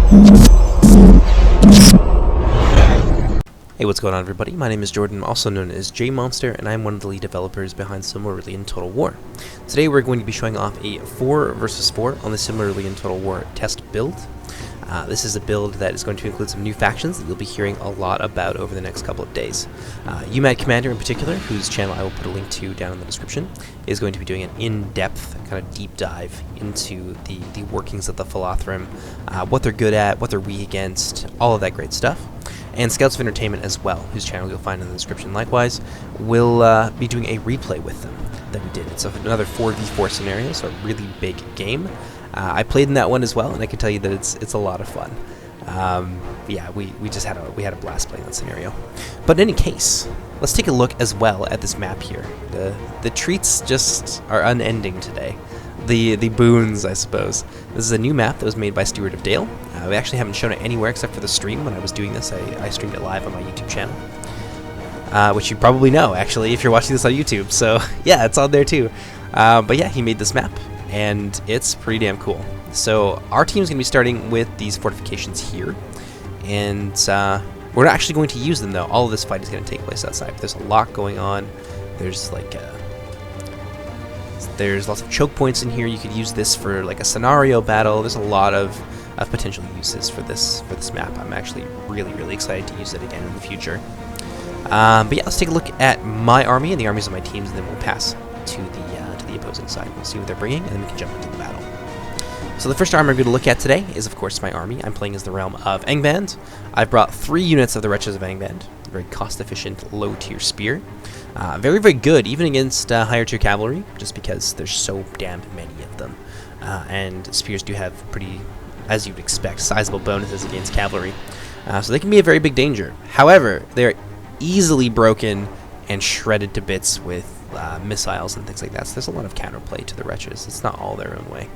Hey, what's going on, everybody? My name is Jordan, also known as JMonster, and I'm one of the lead developers behind Silmarillion Total War. Today we're going to be showing off a 4 versus 4 on the Silmarillion Total War test build. This is a build that is going to include some new factions that you'll be hearing a lot about over the next couple of days. UMAD Commander in particular, whose channel I will put a link to down in the description, is going to be doing an in-depth kind of deep dive into the workings of the Philothrim, what they're good at, what they're weak against, all of that great stuff. And Scouts of Entertainment as well, whose channel you'll find in the description likewise, will be doing a replay with them that we did. It's another 4v4 scenario, so a really big game. I played in that one as well, and I can tell you that it's a lot of fun. Yeah, we had a blast playing that scenario. But in any case, let's take a look as well at this map here. The treats just are unending today. The boons, I suppose. This is a new map that was made by Stewart of Dale. We actually haven't shown it anywhere except for the stream when I was doing this. I streamed it live on my YouTube channel, which you probably know, actually, if you're watching this on YouTube. So, yeah, it's on there too. But yeah, he made this map, and it's pretty damn cool. So our team's going to be starting with these fortifications here, and we're not actually going to use them, though. All of this fight is going to take place outside. There's a lot going on. There's like there's lots of choke points in here. You could use this for like a scenario battle. There's a lot of potential uses for this map. I'm actually really excited to use it again in the future. But yeah, let's take a look at my army and the armies of my teams, and then we'll pass to the opposing side. We'll see what they're bringing, and then we can jump into the battle. So the first army I'm going to look at today is, of course, my army. I'm playing as the realm of Angband. I've brought 3 units of the Wretches of Angband. Very cost-efficient, low-tier spear. Very good, even against higher-tier cavalry, just because there's so damn many of them. And spears do have pretty, as you'd expect, sizable bonuses against cavalry. So they can be a very big danger. However, they're easily broken and shredded to bits with missiles and things like that. So there's a lot of counterplay to the Wretches. It's not all their own way.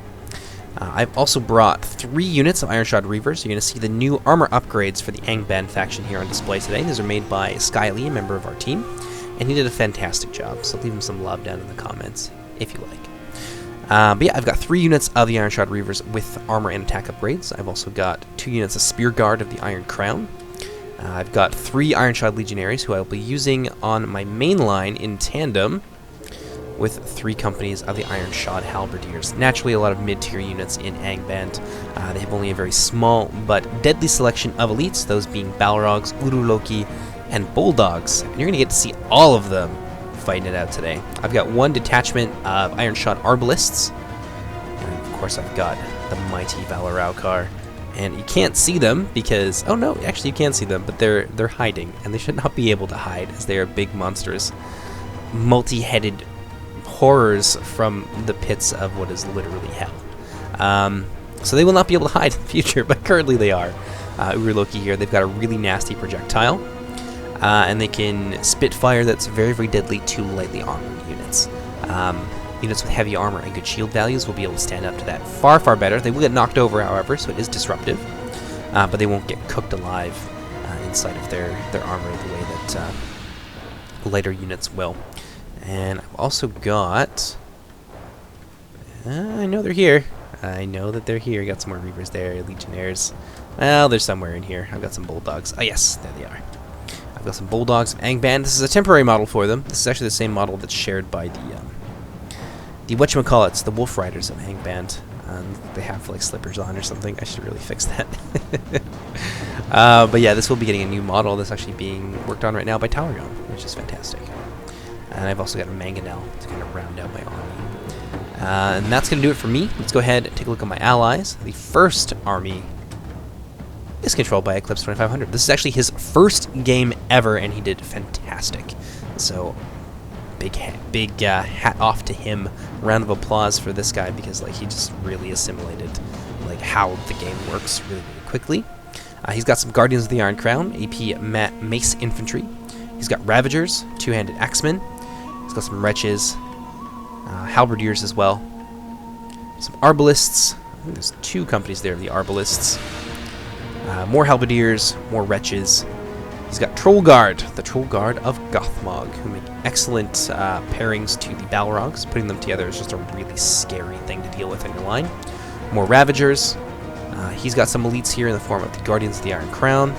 I've also brought 3 units of Ironshod Reavers. You're going to see the new armor upgrades for the Angband faction here on display today. These are made by Skyly, a member of our team, and he did a fantastic job, so leave him some love down in the comments if you like. But yeah, I've got 3 units of the Ironshod Reavers with armor and attack upgrades. I've also got 2 units of Spear Guard of the Iron Crown. I've got 3 Ironshod Legionaries who I will be using on my main line in tandem with 3 companies of the Ironshod Halberdiers. Naturally, a lot of mid-tier units in Angband. They have only a very small but deadly selection of elites, those being Balrogs, Uruloki, and Bulldogs. And you're going to get to see all of them fighting it out today. I've got 1 detachment of Ironshod Arbalists, and of course I've got the mighty Valaraukar. And you can't see them because, oh no, actually you can see them, but they're hiding, and they should not be able to hide as they are big monsters, multi-headed horrors from the pits of what is literally hell. So they will not be able to hide in the future, but currently they are. Uruloki here, they've got a really nasty projectile, and they can spit fire that's very deadly to lightly armored units. Units with heavy armor and good shield values will be able to stand up to that far better. They will get knocked over, however, so it is disruptive, but they won't get cooked alive inside of their armor the way that lighter units will. And I've also got... I know they're here. I know that they're here. Got some more Reavers there, Legionnaires. Well, they're somewhere in here. I've got some Bulldogs. Oh, yes, there they are. I've got some Bulldogs. Angband. This is a temporary model for them. This is actually the same model that's shared by the whatchamacallits, the Wolf Riders of Angband. They have, like, slippers on or something. I should really fix that. But yeah, this will be getting a new model that's actually being worked on right now by Talragon, which is fantastic. And I've also got a Mangonel to kind of round out my army. And that's going to do it for me. Let's go ahead and take a look at my allies. The first army is controlled by Eclipse 2500. This is actually his first game ever, and he did fantastic. So, big hat off to him. Round of applause for this guy, because like he just really assimilated like how the game works really quickly. He's got some Guardians of the Iron Crown, AP Mace Infantry. He's got Ravagers, 2-handed Axemen. He's got some Wretches, Halberdiers as well. Some Arbalists. I think there's 2 companies there of the Arbalists. More Halberdiers, more Wretches. He's got Troll Guard, the Troll Guard of Gothmog, who make excellent pairings to the Balrogs. Putting them together is just a really scary thing to deal with in your line. More Ravagers, He's got some elites here in the form of the Guardians of the Iron Crown,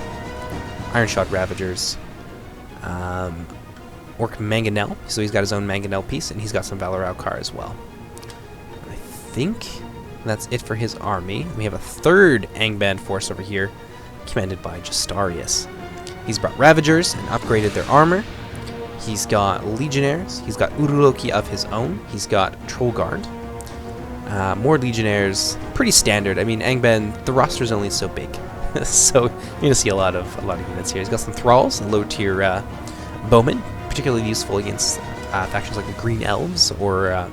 Ironshod Ravagers, Orc Mangonel, so he's got his own Mangonel piece, and he's got some Valor Aukar as well. I think that's it for his army. And we have a third Angband force over here, commanded by Justarius. He's brought Ravagers and upgraded their armor. He's got Legionnaires. He's got Uruloki of his own. He's got Troll Guard. More Legionnaires, pretty standard. I mean, Angband, the roster's only so big, so you're gonna see a lot of units here. He's got some Thralls, low tier bowmen, particularly useful against factions like the Green Elves or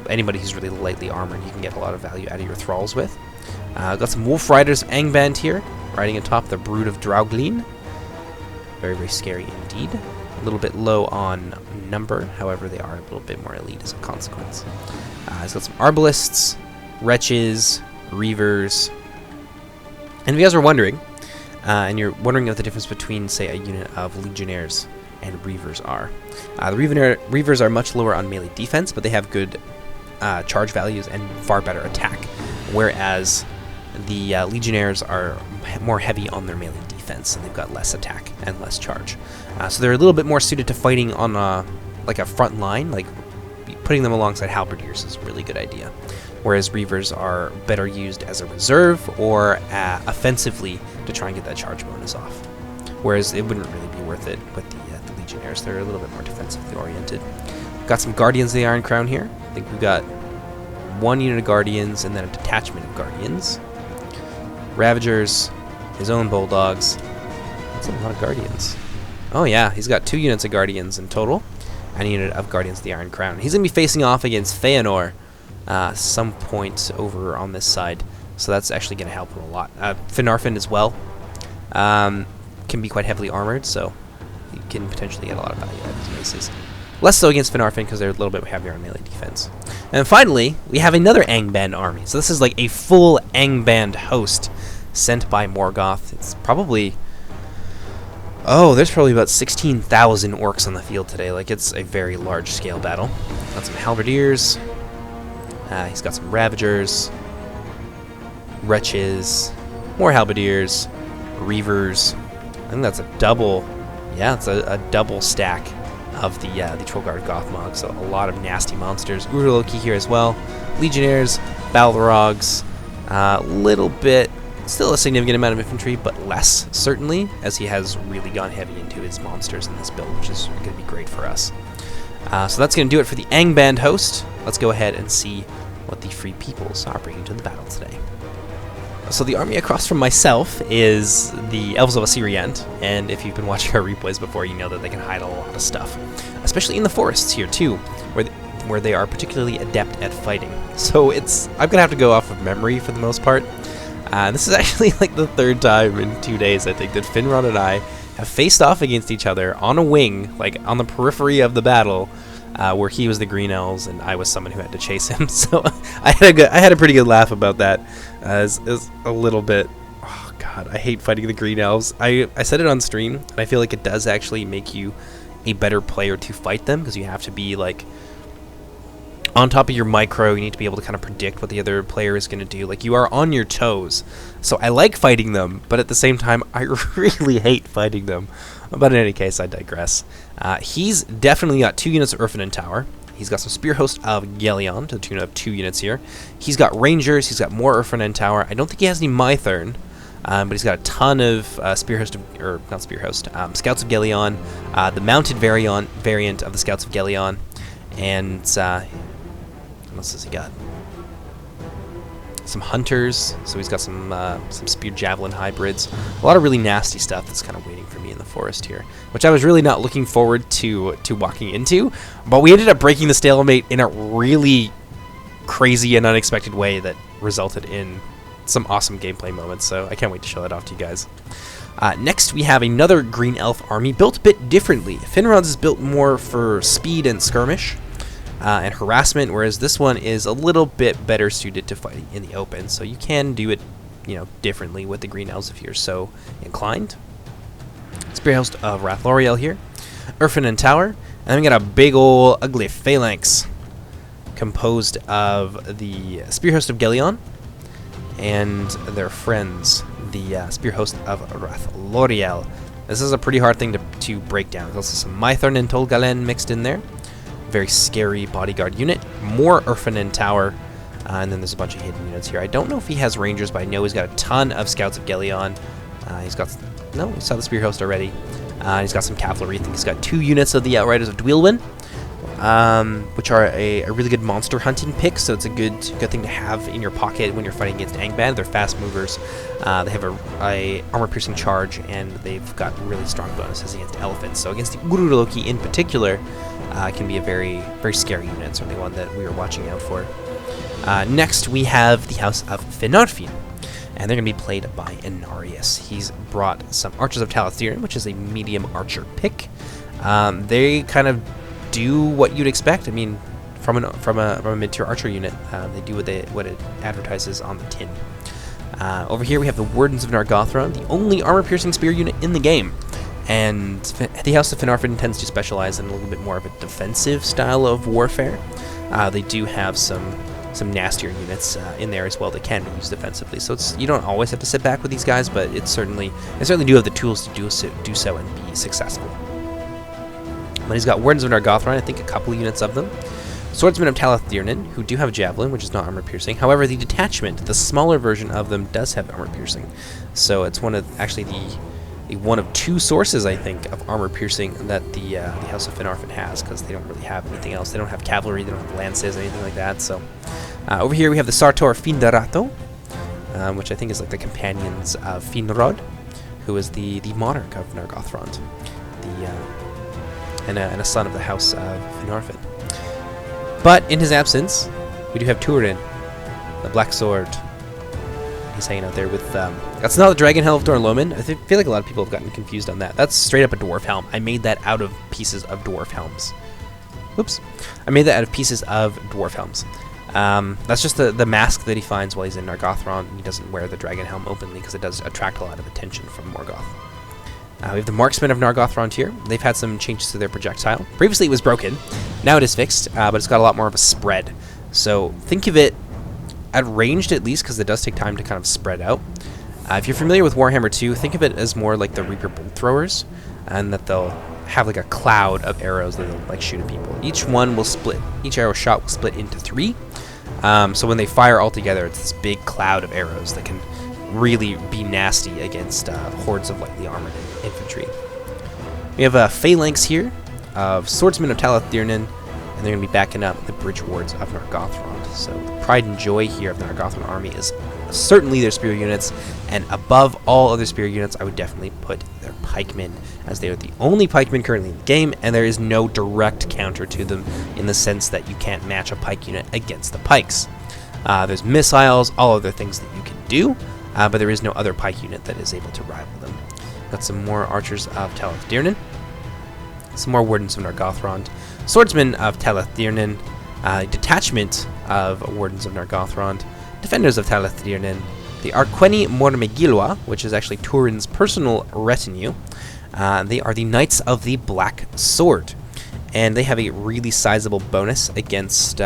anybody who's really lightly armored. You can get a lot of value out of your Thralls with. Got some Wolf Riders of Angband here, riding atop the Brood of Drauglin. Very, very scary indeed. A little bit low on number, however, they are a little bit more elite as a consequence. He's got some Arbalists, Wretches, Reavers. And if you guys are wondering, and you're wondering what the difference between, say, a unit of Legionnaires and Reavers are. The Reavers are much lower on melee defense, but they have good charge values and far better attack, whereas the Legionnaires are more heavy on their melee defense, and they've got less attack and less charge. So they're a little bit more suited to fighting on like a front line, like putting them alongside Halberdiers is a really good idea. Whereas Reavers are better used as a reserve or offensively to try and get that charge bonus off. Whereas it wouldn't really be worth it with the Legionnaires. They're a little bit more defensively oriented. Got some Guardians of the Iron Crown here. I think we've got one unit of Guardians and then a detachment of Guardians. Ravagers, his own Bulldogs. That's a lot of Guardians. Oh yeah, he's got 2 units of Guardians in total, and a unit of Guardians of the Iron Crown. He's going to be facing off against Feanor some point over on this side, so that's actually going to help him a lot. Finarfin as well can be quite heavily armored, so he can potentially get a lot of value out of his races. Less so against Finarfin because they're a little bit heavier on melee defense. And finally, we have another Angband army. So this is like a full Angband host sent by Morgoth. It's probably... oh, there's probably about 16,000 orcs on the field today. Like, it's a very large-scale battle. Got some Halberdiers. He's got some Ravagers. Wretches. More Halberdiers. Reavers. I think that's a double... yeah, it's a double stack of the Trollguard Gothmog, so a lot of nasty monsters. Uruloki here as well. Legionnaires, Balrogs, little bit, still a significant amount of infantry, but less, certainly, as he has really gone heavy into his monsters in this build, which is going to be great for us. So that's going to do it for the Angband host. Let's go ahead and see what the Free Peoples are bringing to the battle today. So the army across from myself is the Elves of Assyriant, and if you've been watching our replays before, you know that they can hide a lot of stuff, especially in the forests here too, where they are particularly adept at fighting. So I'm gonna have to go off of memory for the most part. This is actually like the 3rd time in 2 days, I think, that Finrod and I have faced off against each other on a wing, like on the periphery of the battle, where he was the Green Elves and I was someone who had to chase him. So I had a pretty good laugh about that. It's a little bit... oh god, I hate fighting the Green Elves. I said it on stream, and I feel like it does actually make you a better player to fight them, because you have to be like on top of your micro. You need to be able to kind of predict what the other player is going to do. Like, you are on your toes. So I like fighting them, but at the same time, I really hate fighting them. But in any case, I digress. He's definitely got 2 units of Urfinen Tower. He's got some Spear Host of Gelion to the tune of 2 units here. He's got Rangers. He's got more Urfinen Tower. I don't think he has any Mythern, but he's got a ton of Scouts of Gelion, the mounted variant of the Scouts of Gelion, and what else has he got? Some Hunters, so he's got some Spear Javelin hybrids. A lot of really nasty stuff that's kind of waiting for me in the forest here, which I was really not looking forward to walking into, but we ended up breaking the stalemate in a really crazy and unexpected way that resulted in some awesome gameplay moments, so I can't wait to show that off to you guys. Next, we have another Green Elf army, built a bit differently. Finrod's is built more for speed and skirmish, and harassment, whereas this one is a little bit better suited to fighting in the open, so you can do it, differently with the Green Elves if you're so inclined. Spear Host of Rathloriel here, Urfinen Tower, and then we got a big ol' ugly phalanx composed of the Spear Host of Gelion and their friends, the spear host of Rathloriel. This is a pretty hard thing to break down. There's also some Mythorn and Tolgalen mixed in there. Very scary bodyguard unit. More Urfanen Tower. And then there's a bunch of hidden units here. I don't know if he has rangers, but I know he's got a ton of scouts of Gelion. He's got... No, we saw the spear host already. He's got some cavalry. I think he's got 2 units of the Outriders of Dwylwyn, which are a really good monster hunting pick, so it's a good thing to have in your pocket when you're fighting against Angband. They're fast movers. They have a armor-piercing charge, and they've got really strong bonuses against elephants. So against the Uroloki in particular, can be a very, very scary unit, certainly one that we are watching out for. Next, we have the House of Finarfin, and they're going to be played by Inarius. He's brought some Archers of Talathirion, which is a medium archer pick. They kind of do what you'd expect. I mean, from a mid-tier archer unit, they do what it advertises on the tin. Over here, we have the Wardens of Nargothrond, the only armor-piercing spear unit in the game. And the House of Finarfin tends to specialize in a little bit more of a defensive style of warfare. They do have some nastier units in there as well that can be used defensively. So you don't always have to sit back with these guys, but they certainly do have the tools to do so and be successful. But he's got Wardens of Nargothrond, I think a couple units of them. Swordsmen of Talathirnin, who do have Javelin, which is not armor-piercing. However, the detachment, the smaller version of them, does have armor-piercing. So it's one of one of 2 sources, I think, of armor-piercing that the House of Finarfin has, because they don't really have anything else. They don't have cavalry, they don't have lances, anything like that. So over here we have the Sartor Findarato, which I think is like the companions of Finrod, who is the monarch of Nargothrond, and a son of the House of Finarfin. But in his absence, we do have Turin, the Black Sword. He's hanging out there with... that's not the Dragon Helm of Dorloman. I feel like a lot of people have gotten confused on that. That's straight up a dwarf helm. I made that out of pieces of dwarf helms. Oops. I made that out of pieces of dwarf helms. That's just the mask that he finds while he's in Nargothrond. He doesn't wear the Dragon Helm openly because it does attract a lot of attention from Morgoth. We have the Marksmen of Nargothrond here. They've had some changes to their projectile. Previously it was broken. Now it is fixed, but it's got a lot more of a spread. So think of it at ranged at least, because it does take time to kind of spread out. If you're familiar with Warhammer 2, think of it as more like the Reaper Bolt Throwers, and that they'll have like a cloud of arrows that they'll like shoot at people. Each arrow shot will split into 3. So when they fire all together, it's this big cloud of arrows that can really be nasty against hordes of lightly armored infantry. We have phalanx here of Swordsmen of Talathirnin, and they're going to be backing up the Bridge Wards of Nargothrond. So the pride and joy here of the Nargothrond army is certainly their spear units, and above all other spear units, I would definitely put their pikemen, as they are the only pikemen currently in the game, and there is no direct counter to them in the sense that you can't match a pike unit against the pikes. There's missiles, all other things that you can do, but there is no other pike unit that is able to rival them. Got some more Archers of Talathirnin, some more Wardens of Nargothrond, Swordsmen of Talathirnin, detachment of Wardens of Nargothrond, Defenders of Talathirnin, the Arqueni Mormegilwa, which is actually Turin's personal retinue. They are the Knights of the Black Sword, and they have a really sizable bonus against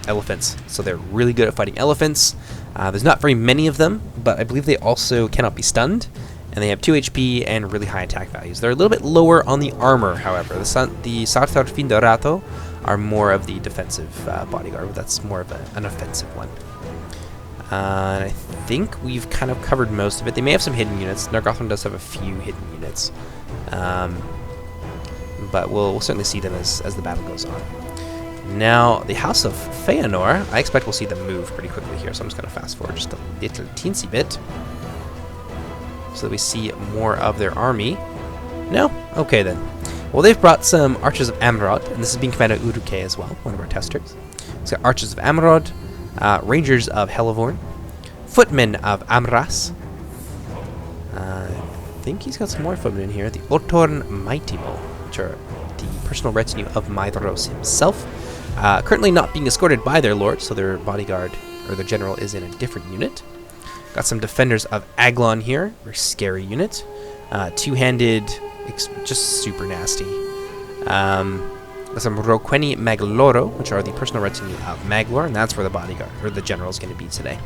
elephants, so they're really good at fighting elephants. There's not very many of them, but I believe they also cannot be stunned, and they have 2 HP and really high attack values. They're a little bit lower on the armor, however. The Sartor Findarato are more of the defensive bodyguard, but that's more of an offensive one. And I think we've kind of covered most of it. They may have some hidden units. Nargothrond does have a few hidden units, but we'll certainly see them as the battle goes on. Now, the House of Feanor, I expect we'll see them move pretty quickly here, so I'm just going to fast forward just a little teensy bit, so that we see more of their army. No? Okay then. Well, they've brought some Archers of Amrod, and this is being commanded by Uruke as well, one of our testers. It's got Archers of Amrod, Rangers of Helivorn, Footmen of Amras. I think he's got some more footmen in here. The Otorn Maitimo, which are the personal retinue of Maedhros himself. Currently not being escorted by their lord, so their bodyguard, or their general, is in a different unit. Got some Defenders of Aglon here, very scary unit. Two-handed, just super nasty. Some Roqueni Magloro, which are the personal retinue of Maglor, and that's where the bodyguard, or the general, is going to be today.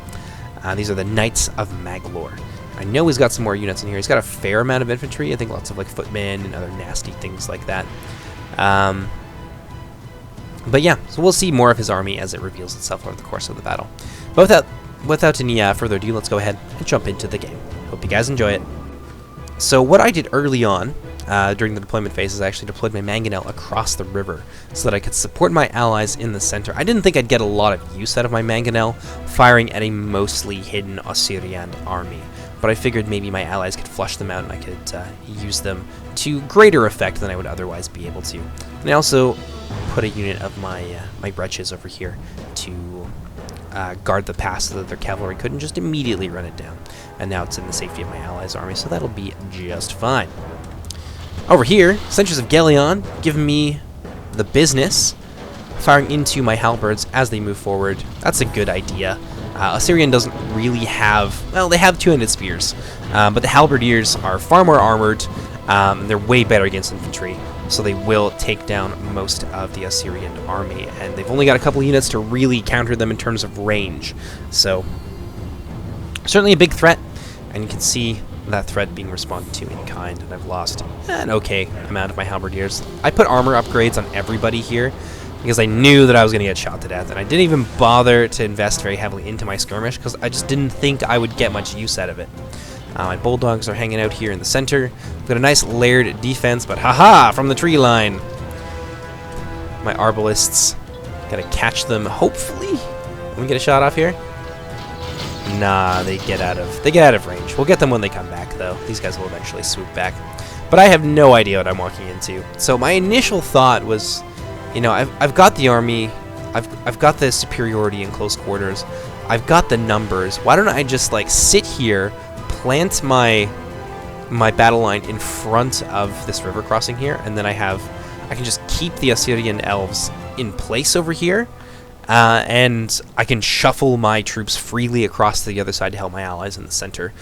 These are the Knights of Maglor. I know he's got some more units in here. He's got a fair amount of infantry. I think lots of like footmen and other nasty things like that. But yeah, so we'll see more of his army as it reveals itself over the course of the battle. But without any further ado, let's go ahead and jump into the game. Hope you guys enjoy it. So what I did early on during the deployment phase is I actually deployed my mangonel across the river so that I could support my allies in the center. I didn't think I'd get a lot of use out of my mangonel firing at a mostly hidden Assyrian army, but I figured maybe my allies could flush them out and I could use them to greater effect than I would otherwise be able to. And I also put a unit of my my wretches over here to guard the pass so that their cavalry couldn't just immediately run it down. And now it's in the safety of my allies' army, so that'll be just fine. Over here, Sentries of Gelion giving me the business, firing into my halberds as they move forward. That's a good idea. Assyrian doesn't really have, well, they have two-handed spears, but the halberdiers are far more armored, and they're way better against infantry, so they will take down most of the Assyrian army, and they've only got a couple units to really counter them in terms of range. So, certainly a big threat, and you can see that threat being responded to in kind, and I've lost an okay amount of my halberdiers. I put armor upgrades on everybody here, because I knew that I was going to get shot to death, and I didn't even bother to invest very heavily into my skirmish, because I just didn't think I would get much use out of it. My bulldogs are hanging out here in the center. We've got a nice layered defense, but haha, from the tree line. My arbalists, gotta catch them, hopefully. Let me get a shot off here. Nah, they get out of range. We'll get them when they come back, though. These guys will eventually swoop back. But I have no idea what I'm walking into. So my initial thought was, you know, I've got the army, I've got the superiority in close quarters, I've got the numbers. Why don't I just like sit here, plant my battle line in front of this river crossing here, and then I can just keep the Assyrian elves in place over here, and I can shuffle my troops freely across to the other side to help my allies in the center.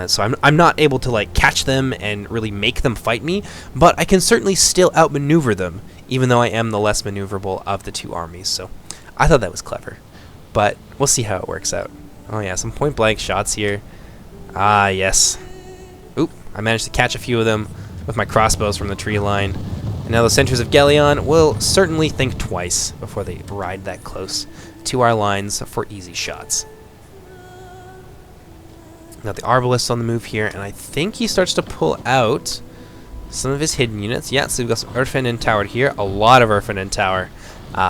So I'm not able to like catch them and really make them fight me, but I can certainly still outmaneuver them, even though I am the less maneuverable of the two armies. So I thought that was clever, but we'll see how it works out. Oh yeah, some point blank shots here. Ah, yes. Oop, I managed to catch a few of them with my crossbows from the tree line. And now the Sentries of Gelion will certainly think twice before they ride that close to our lines for easy shots. Got the Arbalists on the move here, and I think he starts to pull out some of his hidden units. Yeah, so we've got some Urfin and Tower here. A lot of Urfin and Tower.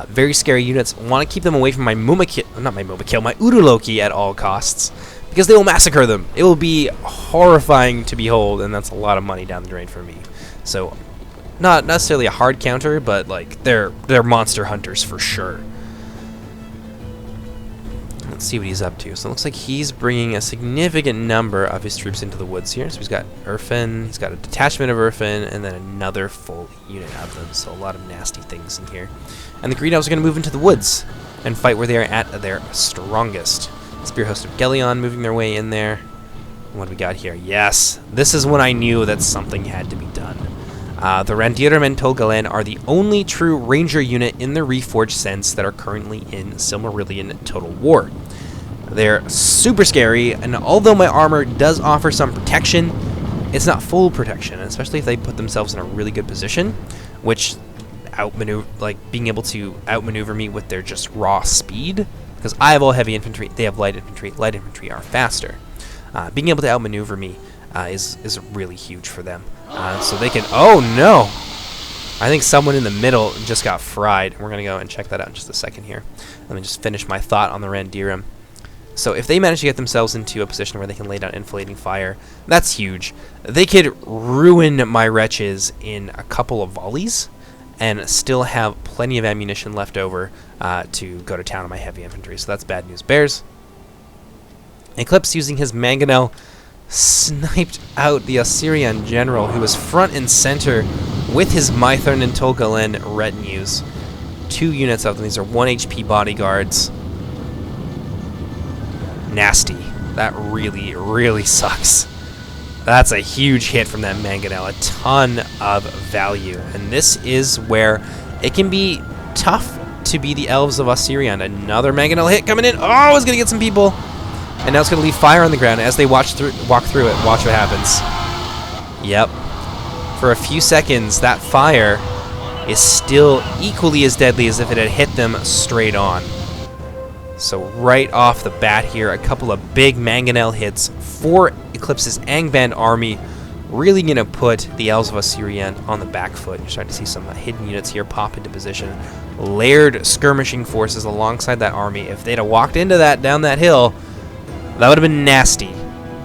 Very scary units. Want to keep them away from my my Uruloki at all costs, because they will massacre them. It will be horrifying to behold, and that's a lot of money down the drain for me. So, not necessarily a hard counter, but like they're monster hunters for sure. Let's see what he's up to. So it looks like he's bringing a significant number of his troops into the woods here. So he's got Urfin, he's got a detachment of Urfin, and then another full unit of them. So a lot of nasty things in here. And the Green Elves are going to move into the woods and fight where they are at their strongest. Spear Host of Gelion moving their way in there. What do we got here? Yes, this is when I knew that something had to be done. The Randirum and Tolgalen are the only true ranger unit in the Reforged sense that are currently in Silmarillion Total War. They're super scary, and although my armor does offer some protection, it's not full protection, especially if they put themselves in a really good position, which being able to outmaneuver me with their just raw speed, because I have all heavy infantry, they have light infantry. Light infantry are faster. Being able to outmaneuver me is really huge for them. So they can... Oh, no! I think someone in the middle just got fried. We're going to go and check that out in just a second here. Let me just finish my thought on the Randirum. So if they manage to get themselves into a position where they can lay down inflating fire, that's huge. They could ruin my wretches in a couple of volleys and still have plenty of ammunition left over to go to town on my heavy infantry. So that's bad news bears. Eclipse, using his mangonel, sniped out the Assyrian general, who was front and center with his Mythern and Tolgalen retinues. 2 units of them. These are 1 HP bodyguards. Nasty. That really, really sucks. That's a huge hit from that mangonel. A ton of value. And this is where it can be tough to be the elves of Assyrian. Another mangonel hit coming in. Oh, it's going to get some people. And now it's going to leave fire on the ground. As they walk through it, watch what happens. Yep. For a few seconds, that fire is still equally as deadly as if it had hit them straight on. So right off the bat here, a couple of big mangonel hits for Eclipse's Angband army, really going to put the Elves of Osirian on the back foot. You're starting to see some hidden units here pop into position. Layered skirmishing forces alongside that army. If they'd have walked into that down that hill, that would have been nasty.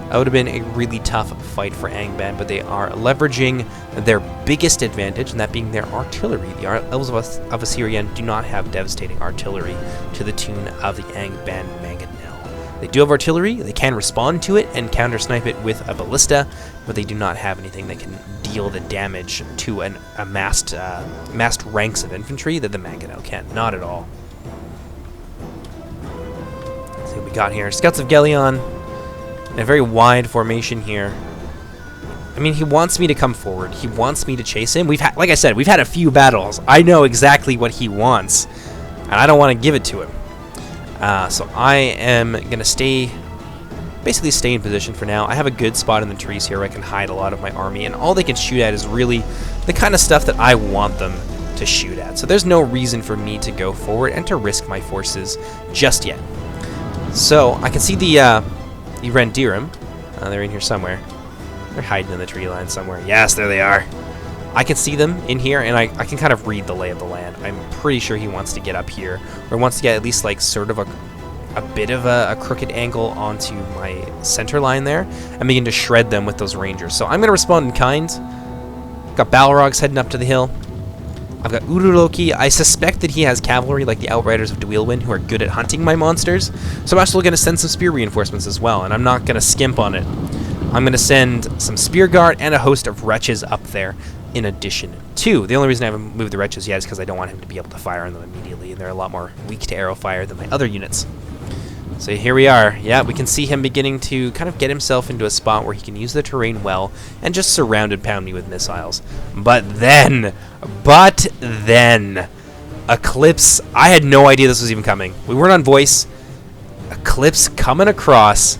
That would have been a really tough fight for Angband, but they are leveraging their biggest advantage, and that being their artillery. The Elves of Osirian do not have devastating artillery to the tune of the Angband Mangonel. They do have artillery, they can respond to it and counter-snipe it with a ballista, but they do not have anything that can deal the damage to a massed ranks of infantry that the Mangonel can. Not at all. Let's see what we got here. Scouts of Gelion in a very wide formation here. I mean, he wants me to come forward. He wants me to chase him. Like I said, we've had a few battles. I know exactly what he wants, and I don't want to give it to him. So I am going to basically stay in position for now. I have a good spot in the trees here where I can hide a lot of my army, and all they can shoot at is really the kind of stuff that I want them to shoot at. So there's no reason for me to go forward and to risk my forces just yet. So I can see the Rendirum. They're in here somewhere. They're hiding in the tree line somewhere. Yes, there they are. I can see them in here, and I can kind of read the lay of the land. I'm pretty sure he wants to get up here, or wants to get at least like sort of a bit of a crooked angle onto my center line there, and begin to shred them with those rangers. So I'm going to respond in kind. Got Balrogs heading up to the hill. I've got Uruloki. I suspect that he has cavalry like the Outriders of Dweilwyn who are good at hunting my monsters. So I'm actually going to send some spear reinforcements as well, and I'm not going to skimp on it. I'm going to send some spear guard and a host of wretches up there in addition to. The only reason I haven't moved the wretches yet is because I don't want him to be able to fire on them immediately, and they're a lot more weak to arrow fire than my other units. So here we are. Yeah, we can see him beginning to kind of get himself into a spot where he can use the terrain well and just surround and pound me with missiles. But then, Eclipse, I had no idea this was even coming. We weren't on voice. Eclipse coming across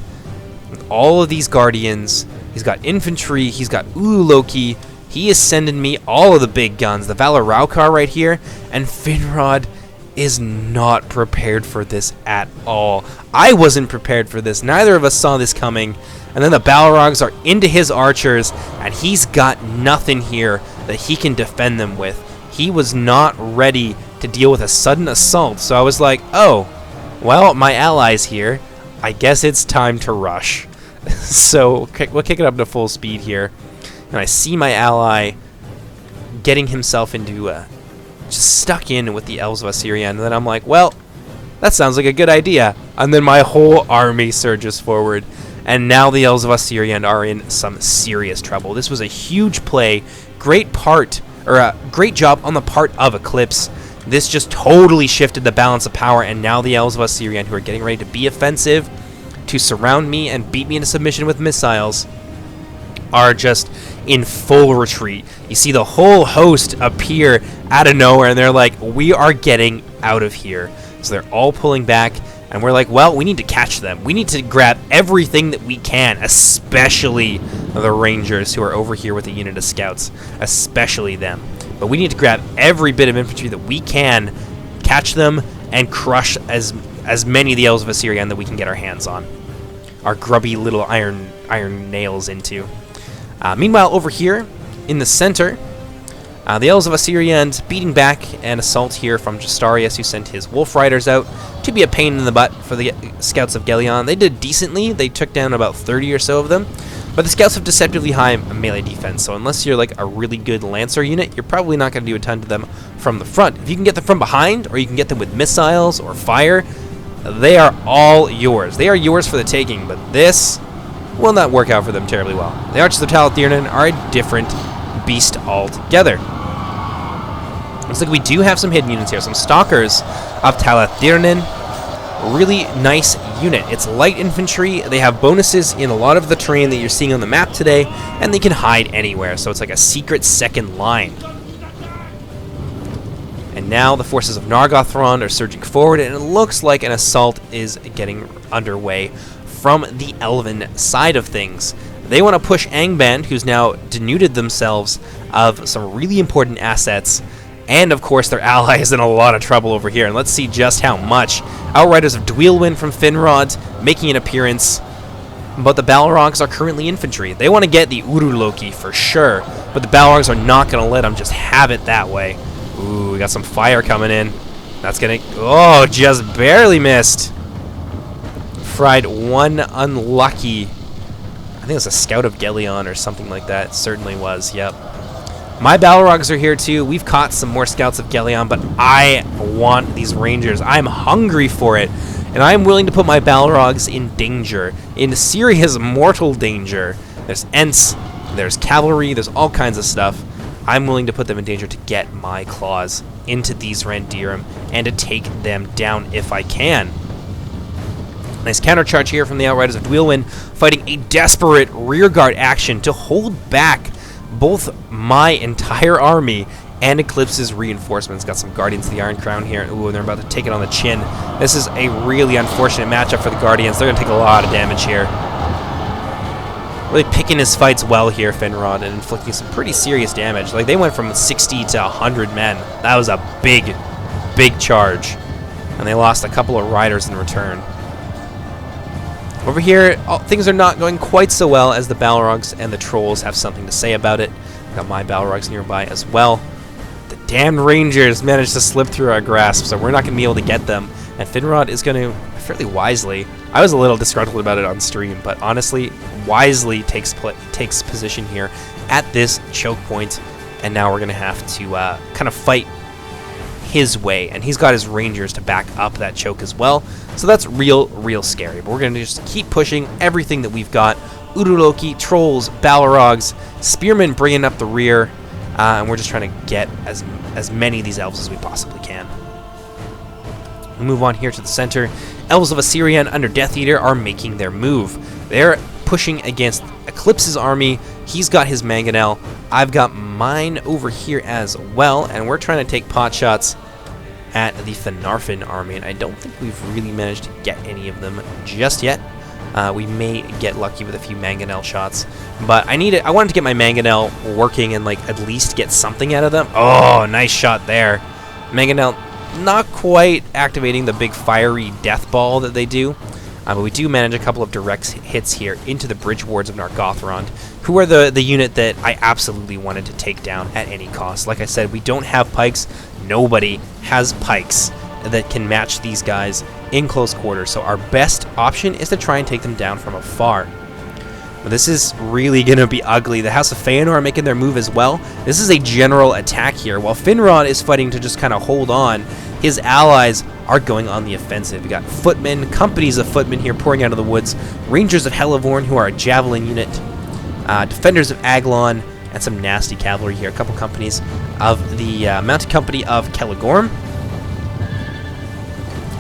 with all of these guardians. He's got infantry, he's got Ululoki. He is sending me all of the big guns. The Valor Raukar right here, and Finrod is not prepared for this at all. I wasn't prepared for this. Neither of us saw this coming. And then the Balrogs are into his archers, and he's got nothing here that he can defend them with. He was not ready to deal with a sudden assault, so I was like, oh, well, my ally's here. I guess it's time to rush. So we'll kick it up to full speed here. And I see my ally getting himself into just stuck in with the Elves of Osirian, and then I'm like, well, that sounds like a good idea. And then my whole army surges forward, and now the Elves of Osirian are in some serious trouble. This was a huge play, great job on the part of Eclipse. This just totally shifted the balance of power, and now the Elves of Osirian, who are getting ready to be offensive, to surround me and beat me into submission with missiles, are just in full retreat. You see the whole host appear out of nowhere, and they're like, we are getting out of here. So they're all pulling back, and we're like, well, we need to catch them. We need to grab everything that we can, especially the Rangers who are over here with a unit of scouts, especially them. But we need to grab every bit of infantry that we can, catch them, and crush as many of the Elves of Osirian that we can get our hands on. Our grubby little iron nails into. Meanwhile, over here in the center, the Elves of Osirian beating back an assault here from Justarius, who sent his Wolf Riders out to be a pain in the butt for the Scouts of Gelion. They did decently. They took down about 30 or so of them. But the Scouts have deceptively high melee defense, so unless you're like a really good Lancer unit, you're probably not going to do a ton to them from the front. If you can get them from behind, or you can get them with missiles or fire, they are all yours. They are yours for the taking, but this will not work out for them terribly well. The Archers of Talathirnan are a different beast altogether. Looks like we do have some hidden units here. Some Stalkers of Talathirnan. Really nice unit. It's light infantry. They have bonuses in a lot of the terrain that you're seeing on the map today, and they can hide anywhere. So it's like a secret second line. And now the forces of Nargothrond are surging forward, and it looks like an assault is getting underway from the Elven side of things. They want to push Angband, who's now denuded themselves of some really important assets, and of course their ally is in a lot of trouble over here, and let's see just how much. Outriders of Dweilwyn from Finrod making an appearance, but the Balrogs are currently infantry. They want to get the Uruloki for sure, but the Balrogs are not going to let them just have it that way. Ooh, we got some fire coming in. That's going to... Oh, just barely missed. Fried one unlucky... I think it was a Scout of Gelion or something like that. It certainly was, yep. My Balrogs are here too. We've caught some more Scouts of Gelion, but I want these Rangers. I'm hungry for it. And I'm willing to put my Balrogs in danger. In serious mortal danger. There's Ents, there's cavalry, there's all kinds of stuff. I'm willing to put them in danger to get my claws into these Randirim and to take them down if I can. Nice countercharge here from the Outriders of Dweilwyn, fighting a desperate rearguard action to hold back both my entire army and Eclipse's reinforcements. Got some Guardians of the Iron Crown here. Ooh, they're about to take it on the chin. This is a really unfortunate matchup for the Guardians. They're going to take a lot of damage here. Really picking his fights well here, Finrod, and inflicting some pretty serious damage. Like, they went from 60 to 100 men. That was a big, big charge. And they lost a couple of riders in return. Over here, things are not going quite so well as the Balrogs and the Trolls have something to say about it. Got my Balrogs nearby as well. The damned Rangers managed to slip through our grasp, so we're not going to be able to get them. And Finrod is going to, fairly wisely, I was a little disgruntled about it on stream, but honestly, wisely takes position here at this choke point, and now we're going to have to kind of fight his way, and he's got his Rangers to back up that choke as well, so that's real scary. But we're going to just keep pushing everything that we've got. Uruloki, Trolls, Balrogs, Spearmen bringing up the rear, and we're just trying to get as many of these elves as we possibly can. We move on here to the center. Elves of Assyrian under Death Eater are making their move. They're pushing against Eclipse's army. He's got his Mangonel. I've got mine over here as well, and we're trying to take pot shots at the Finarfin army, and I don't think we've really managed to get any of them just yet. We may get lucky with a few Mangonel shots, but I wanted to get my Mangonel working and like at least get something out of them. Oh, nice shot there. Mangonel not quite activating the big fiery death ball that they do, but we do manage a couple of direct hits here into the Bridge Wards of Nargothrond, who are the unit that I absolutely wanted to take down at any cost. Like I said, we don't have pikes. Nobody has pikes that can match these guys in close quarters, so our best option is to try and take them down from afar. But this is really going to be ugly. The House of Feanor are making their move as well. This is a general attack here. While Finrod is fighting to just kind of hold on, his allies are going on the offensive. We got footmen, companies of footmen here pouring out of the woods, Rangers of Helivorn, who are a javelin unit, defenders of Aglon, and some nasty cavalry here. A couple companies of the Mounted Company of Kelligorm.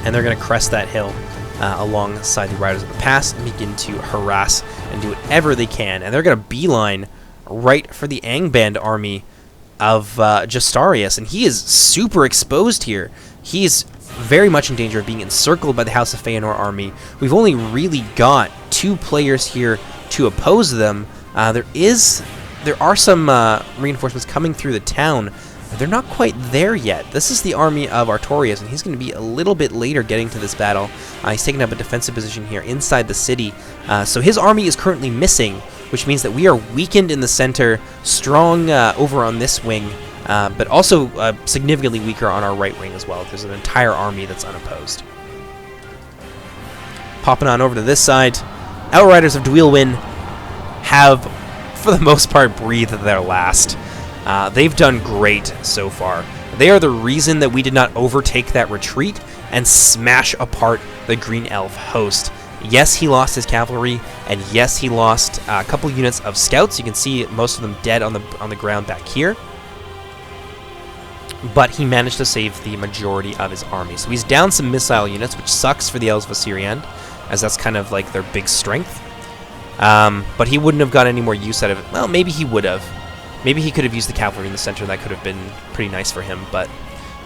And they're going to crest that hill alongside the Riders of the Pass and begin to harass and do whatever they can. And they're going to beeline right for the Angband army of Justarius. And he is super exposed here. He's very much in danger of being encircled by the House of Feanor army. We've only really got 2 players here to oppose them. There are some reinforcements coming through the town. They're not quite there yet. This is the army of Artorius, and he's going to be a little bit later getting to this battle. He's taking up a defensive position here inside the city. So his army is currently missing, which means that we are weakened in the center, strong over on this wing, but also significantly weaker on our right wing as well. There's an entire army that's unopposed. Popping on over to this side, Outriders of Dweilwyn have, for the most part, breathed their last. They've done great so far. They are the reason that we did not overtake that retreat and smash apart the Green Elf host. Yes, he lost his cavalry, and yes, he lost a couple units of scouts. You can see most of them dead on the ground back here. But he managed to save the majority of his army. So he's down some missile units, which sucks for the Elves of Assyrian, as that's kind of like their big strength. But he wouldn't have got any more use out of it. Well, maybe he would have. Maybe he could have used the cavalry in the center. That could have been pretty nice for him. But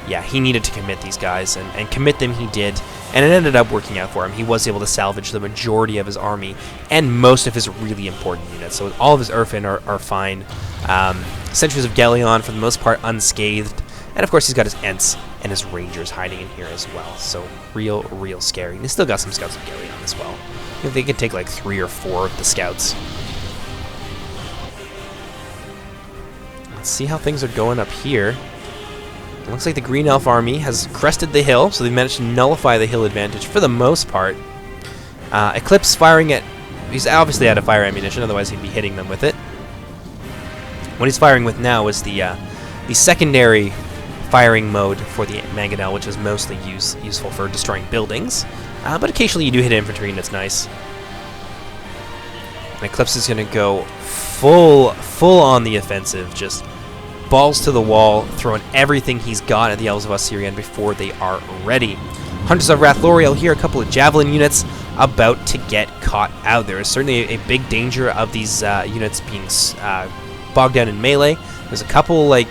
yeah, he needed to commit these guys, and commit them he did, and it ended up working out for him. He was able to salvage the majority of his army and most of his really important units. So all of his Urfin are fine. Sentries of Gelion, for the most part, unscathed. And of course, he's got his Ents and his Rangers hiding in here as well. So real scary. And he's still got some Scouts of Gelion as well. They could take like 3 or 4 of the Scouts. Let's see how things are going up here. It looks like the Green Elf army has crested the hill, so they've managed to nullify the hill advantage for the most part. Eclipse firing at... He's obviously out of fire ammunition, otherwise he'd be hitting them with it. What he's firing with now is the secondary firing mode for the Mangonel, which is mostly useful for destroying buildings. But occasionally you do hit infantry, and it's nice. And Eclipse is going to go full on the offensive, just balls to the wall, throwing everything he's got at the Elves of Osirian before they are ready. Hunters of Rathloriel here, a couple of Javelin units about to get caught out. There is certainly a big danger of these units being bogged down in melee. There's a couple, like,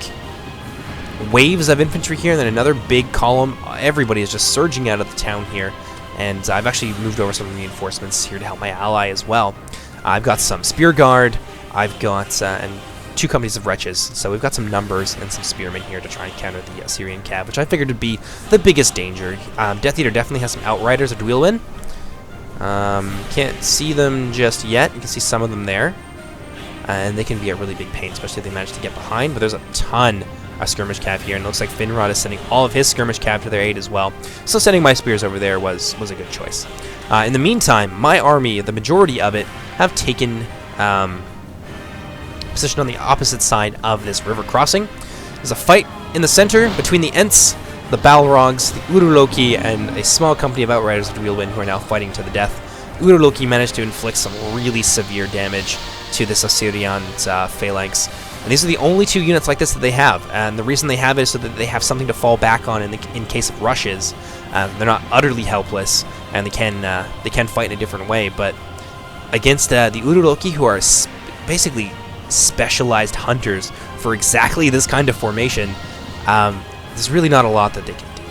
waves of infantry here, and then another big column. Everybody is just surging out of the town here, and I've actually moved over some reinforcements here to help my ally as well. I've got some Spear Guard, I've got and 2 companies of Wretches, so we've got some numbers and some Spearmen here to try and counter the Assyrian Cav, which I figured would be the biggest danger. Death Eater definitely has some Outriders of Dwelin. Can't see them just yet. You can see some of them there, and they can be a really big pain, especially if they manage to get behind, but there's a ton of Skirmish Cav here, and it looks like Finrod is sending all of his Skirmish Cav to their aid as well, so sending my Spears over there was a good choice. In the meantime, my army, the majority of it, have taken position on the opposite side of this river crossing. There's a fight in the center between the Ents, the Balrogs, the Uruloki, and a small company of Outriders of Dwelin who are now fighting to the death. Uruloki managed to inflict some really severe damage to this Assyrian phalanx. And these are the only 2 units like this that they have, and the reason they have it is so that they have something to fall back on in case of rushes. They're not utterly helpless, and they can fight in a different way. But against the Uruloki, who are basically specialized hunters for exactly this kind of formation, there's really not a lot that they can do.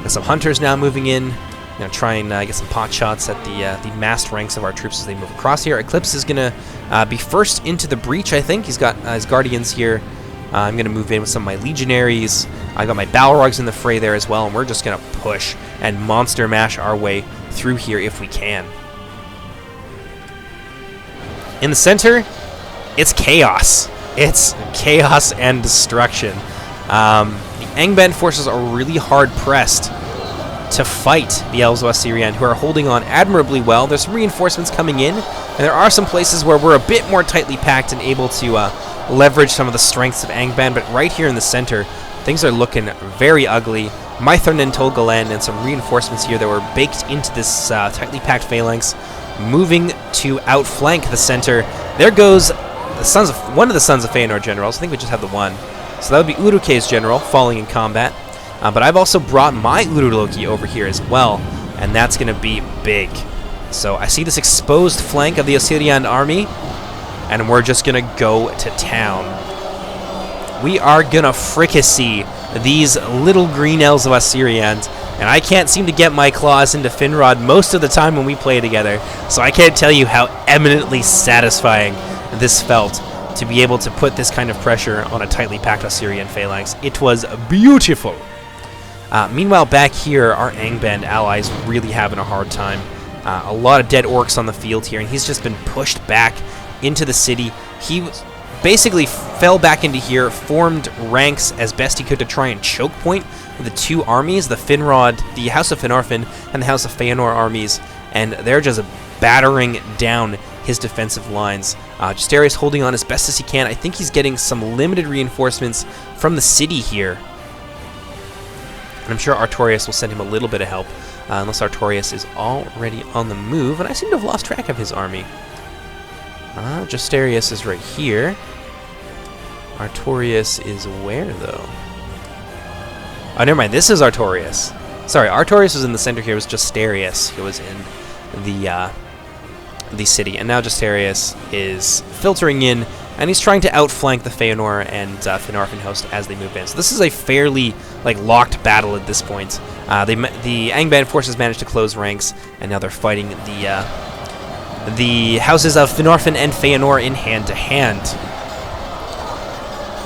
Got some hunters now moving in. Now try and get some pot shots at the massed ranks of our troops as they move across here. Eclipse is going to be first into the breach, I think. He's got his Guardians here. I'm going to move in with some of my Legionaries. I got my Balrogs in the fray there as well, and we're just going to push and monster mash our way through here if we can. In the center, it's chaos. It's chaos and destruction. The Angband forces are really hard pressed to fight the Elves of Osirian, who are holding on admirably well. There's some reinforcements coming in, and there are some places where we're a bit more tightly packed and able to leverage some of the strengths of Angband, but right here in the center, things are looking very ugly. Mythern and Tolgalen and some reinforcements here that were baked into this tightly packed phalanx, moving to outflank the center. There goes one of the Sons of Feanor generals. I think we just have the one. So that would be Uruke's general falling in combat. But I've also brought my Uruloki over here as well, and that's going to be big. So I see this exposed flank of the Assyrian army, and we're just going to go to town. We are going to fricassee these little green elves of Assyrians, and I can't seem to get my claws into Finrod most of the time when we play together, so I can't tell you how eminently satisfying this felt to be able to put this kind of pressure on a tightly packed Assyrian phalanx. It was beautiful. Meanwhile, back here, our Angband allies really having a hard time. A lot of dead orcs on the field here, and he's just been pushed back into the city. He basically fell back into here, formed ranks as best he could to try and choke point the 2 armies, the Finrod, the House of Finarfin, and the House of Feanor armies, and they're just battering down his defensive lines. Justarius holding on as best as he can. I think he's getting some limited reinforcements from the city here. And I'm sure Artorius will send him a little bit of help, unless Artorius is already on the move, and I seem to have lost track of his army. Justarius is right here. Artorius is where, though? Oh, never mind. This is Artorius. Sorry, Artorius was in the center here. It was Justarius who was in the city, and now Justarius is filtering in And he's trying to outflank the Feanor and Finarfin host as they move in. So this is a fairly locked battle at this point. The Angband forces managed to close ranks, and now they're fighting the houses of Finarfin and Feanor in hand-to-hand.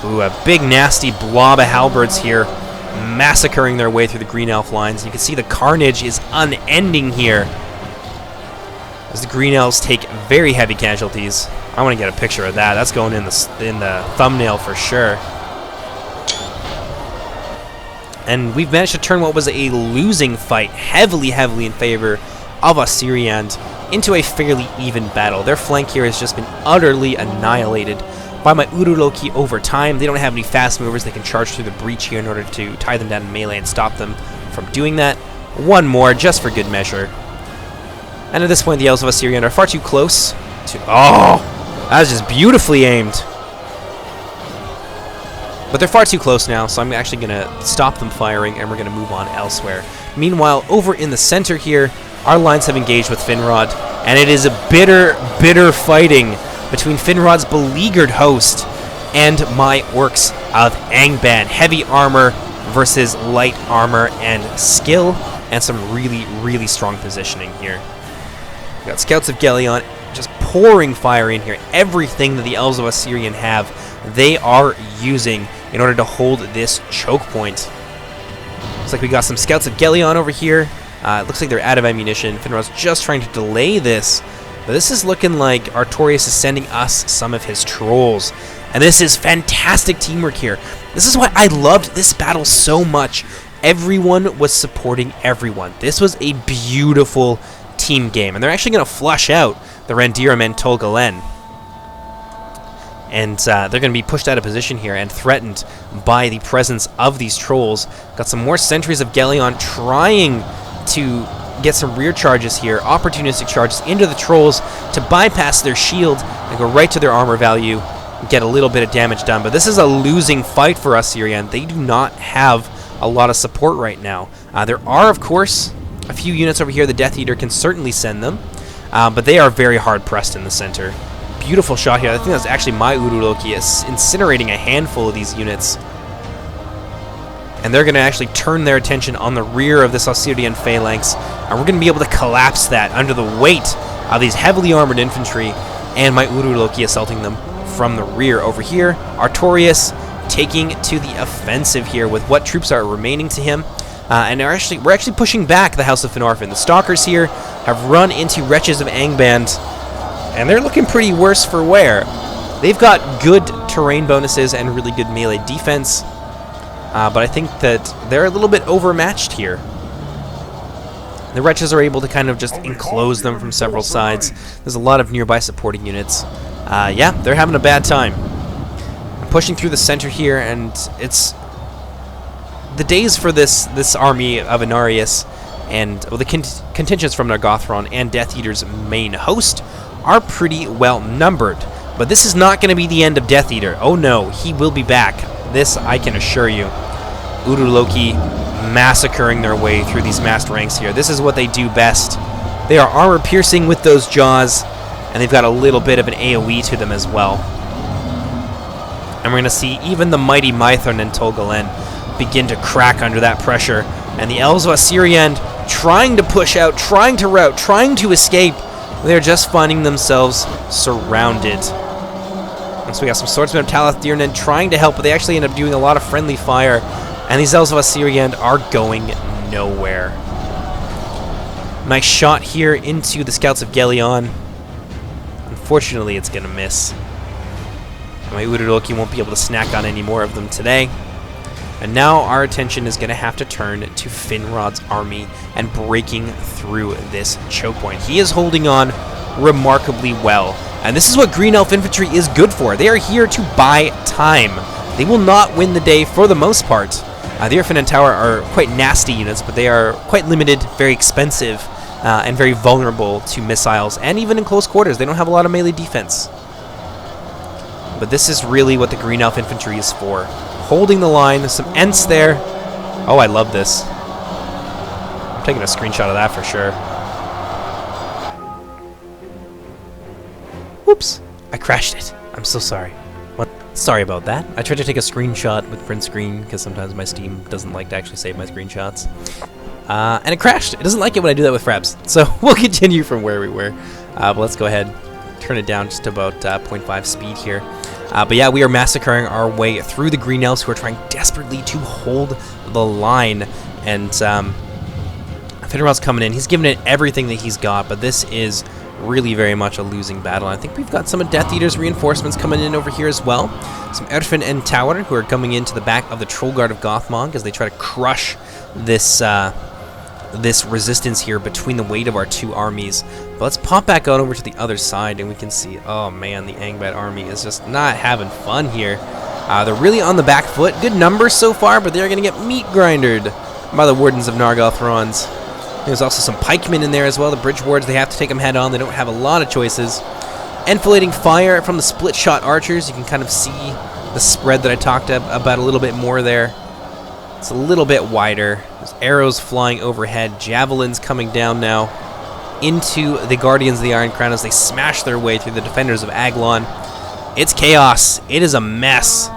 Ooh, a big nasty blob of halberds here, massacring their way through the Green Elf lines. You can see the carnage is unending here, as the Green Elves take very heavy casualties. I want to get a picture of that. That's going in the thumbnail for sure. And we've managed to turn what was a losing fight heavily in favor of Osiriand into a fairly even battle. Their flank here has just been utterly annihilated by my Uruloki over time. They don't have any fast movers. They can charge through the breach here in order to tie them down in melee and stop them from doing that. One more, just for good measure. And at this point, the Elves of Osiriand are far too close to... Oh! That was just beautifully aimed. But they're far too close now, so I'm actually going to stop them firing, and we're going to move on elsewhere. Meanwhile, over in the center here, our lines have engaged with Finrod, and it is a bitter fighting between Finrod's beleaguered host and my orcs of Angband. Heavy armor versus light armor and skill, and some really strong positioning here. We got Scouts of Gelion just pouring fire in here. Everything that the Elves of Osiriand have, they are using in order to hold this choke point. Looks like we got some Scouts of Gelion over here. It looks like they're out of ammunition. Finrod's just trying to delay this. But this is looking like Artorias is sending us some of his trolls. And this is fantastic teamwork here. This is why I loved this battle so much. Everyone was supporting everyone. This was a beautiful team game. And they're actually going to flush out the Rendirim and Tol Galen. And they're going to be pushed out of position here and threatened by the presence of these trolls. Got some more sentries of Gelion trying to get some rear charges here, opportunistic charges into the trolls to bypass their shield and go right to their armor value and get a little bit of damage done. But this is a losing fight for Osiriand. They do not have a lot of support right now. There are, of course, a few units over here. The Death Eater can certainly send them, but they are very hard pressed in the center. Beautiful shot here. I think that's actually my Uruloki incinerating a handful of these units. And they're going to actually turn their attention on the rear of this Osirian phalanx. And we're going to be able to collapse that under the weight of these heavily armored infantry and my Uruloki assaulting them from the rear. Over here, Artorias taking to the offensive here with what troops are remaining to him. And we're actually pushing back the House of Finarfin. The Stalkers here have run into Wretches of Angband, and they're looking pretty worse for wear. They've got good terrain bonuses and really good melee defense, but I think that they're a little bit overmatched here. The Wretches are able to kind of just enclose them from several sides. There's a lot of nearby supporting units. Yeah, they're having a bad time. I'm pushing through the center here, and it's the days for this army of Inarius and the contingents from Nargothrond and Death Eater's main host are pretty well numbered. But this is not going to be the end of Death Eater. Oh no, he will be back. This I can assure you. Uruloki massacring their way through these massed ranks here. This is what they do best. They are armor piercing with those jaws, and they've got a little bit of an AoE to them as well. And we're going to see even the mighty Mythorn and Tol Galen begin to crack under that pressure. And the Elves of Osiriand trying to push out, trying to rout, trying to escape. They're just finding themselves surrounded. And so we got some Swordsmen of Talath Dirnan trying to help, but they actually end up doing a lot of friendly fire. And these Elves of Osiriand are going nowhere. Nice shot here into the Scouts of Gelion. Unfortunately, it's going to miss. My Uruloki won't be able to snack on any more of them today. And now our attention is going to have to turn to Finrod's army and breaking through this choke point. He is holding on remarkably well. And this is what Green Elf Infantry is good for. They are here to buy time. They will not win the day for the most part. The Irfan and Tower are quite nasty units, but they are quite limited, very expensive, and very vulnerable to missiles. And even in close quarters, they don't have a lot of melee defense. But this is really what the Green Elf Infantry is for. Holding the line, some Ents there. Oh, I love this. I'm taking a screenshot of that for sure. Whoops, I crashed it. I'm so sorry. What? Sorry about that. I tried to take a screenshot with print screen because sometimes my Steam doesn't like to actually save my screenshots. And it crashed. It doesn't like it when I do that with Fraps. So we'll continue from where we were. But let's go ahead, turn it down just to about 0.5 speed here. But yeah, we are massacring our way through the Green Elves who are trying desperately to hold the line. And Finrod's coming in. He's giving it everything that he's got, but this is really very much a losing battle. I think we've got some of Death Eater's reinforcements coming in over here as well. Some Erfin and Tower who are coming into the back of the Troll Guard of Gothmog as they try to crush this this resistance here between the weight of our two armies. But let's pop back out over to the other side and we can see, oh man, the Angband army is just not having fun here. They're really on the back foot. Good numbers so far, but they're going to get meat grindered by the Wardens of Nargothrond. There's also some pikemen in there as well. The bridge wards, they have to take them head on. They don't have a lot of choices. Enfilading fire from the split shot archers. You can kind of see the spread that I talked about a little bit more there. It's a little bit wider. There's arrows flying overhead. Javelins coming down now into the Guardians of the Iron Crown as they smash their way through the defenders of Aglon. It's chaos. It is a mess.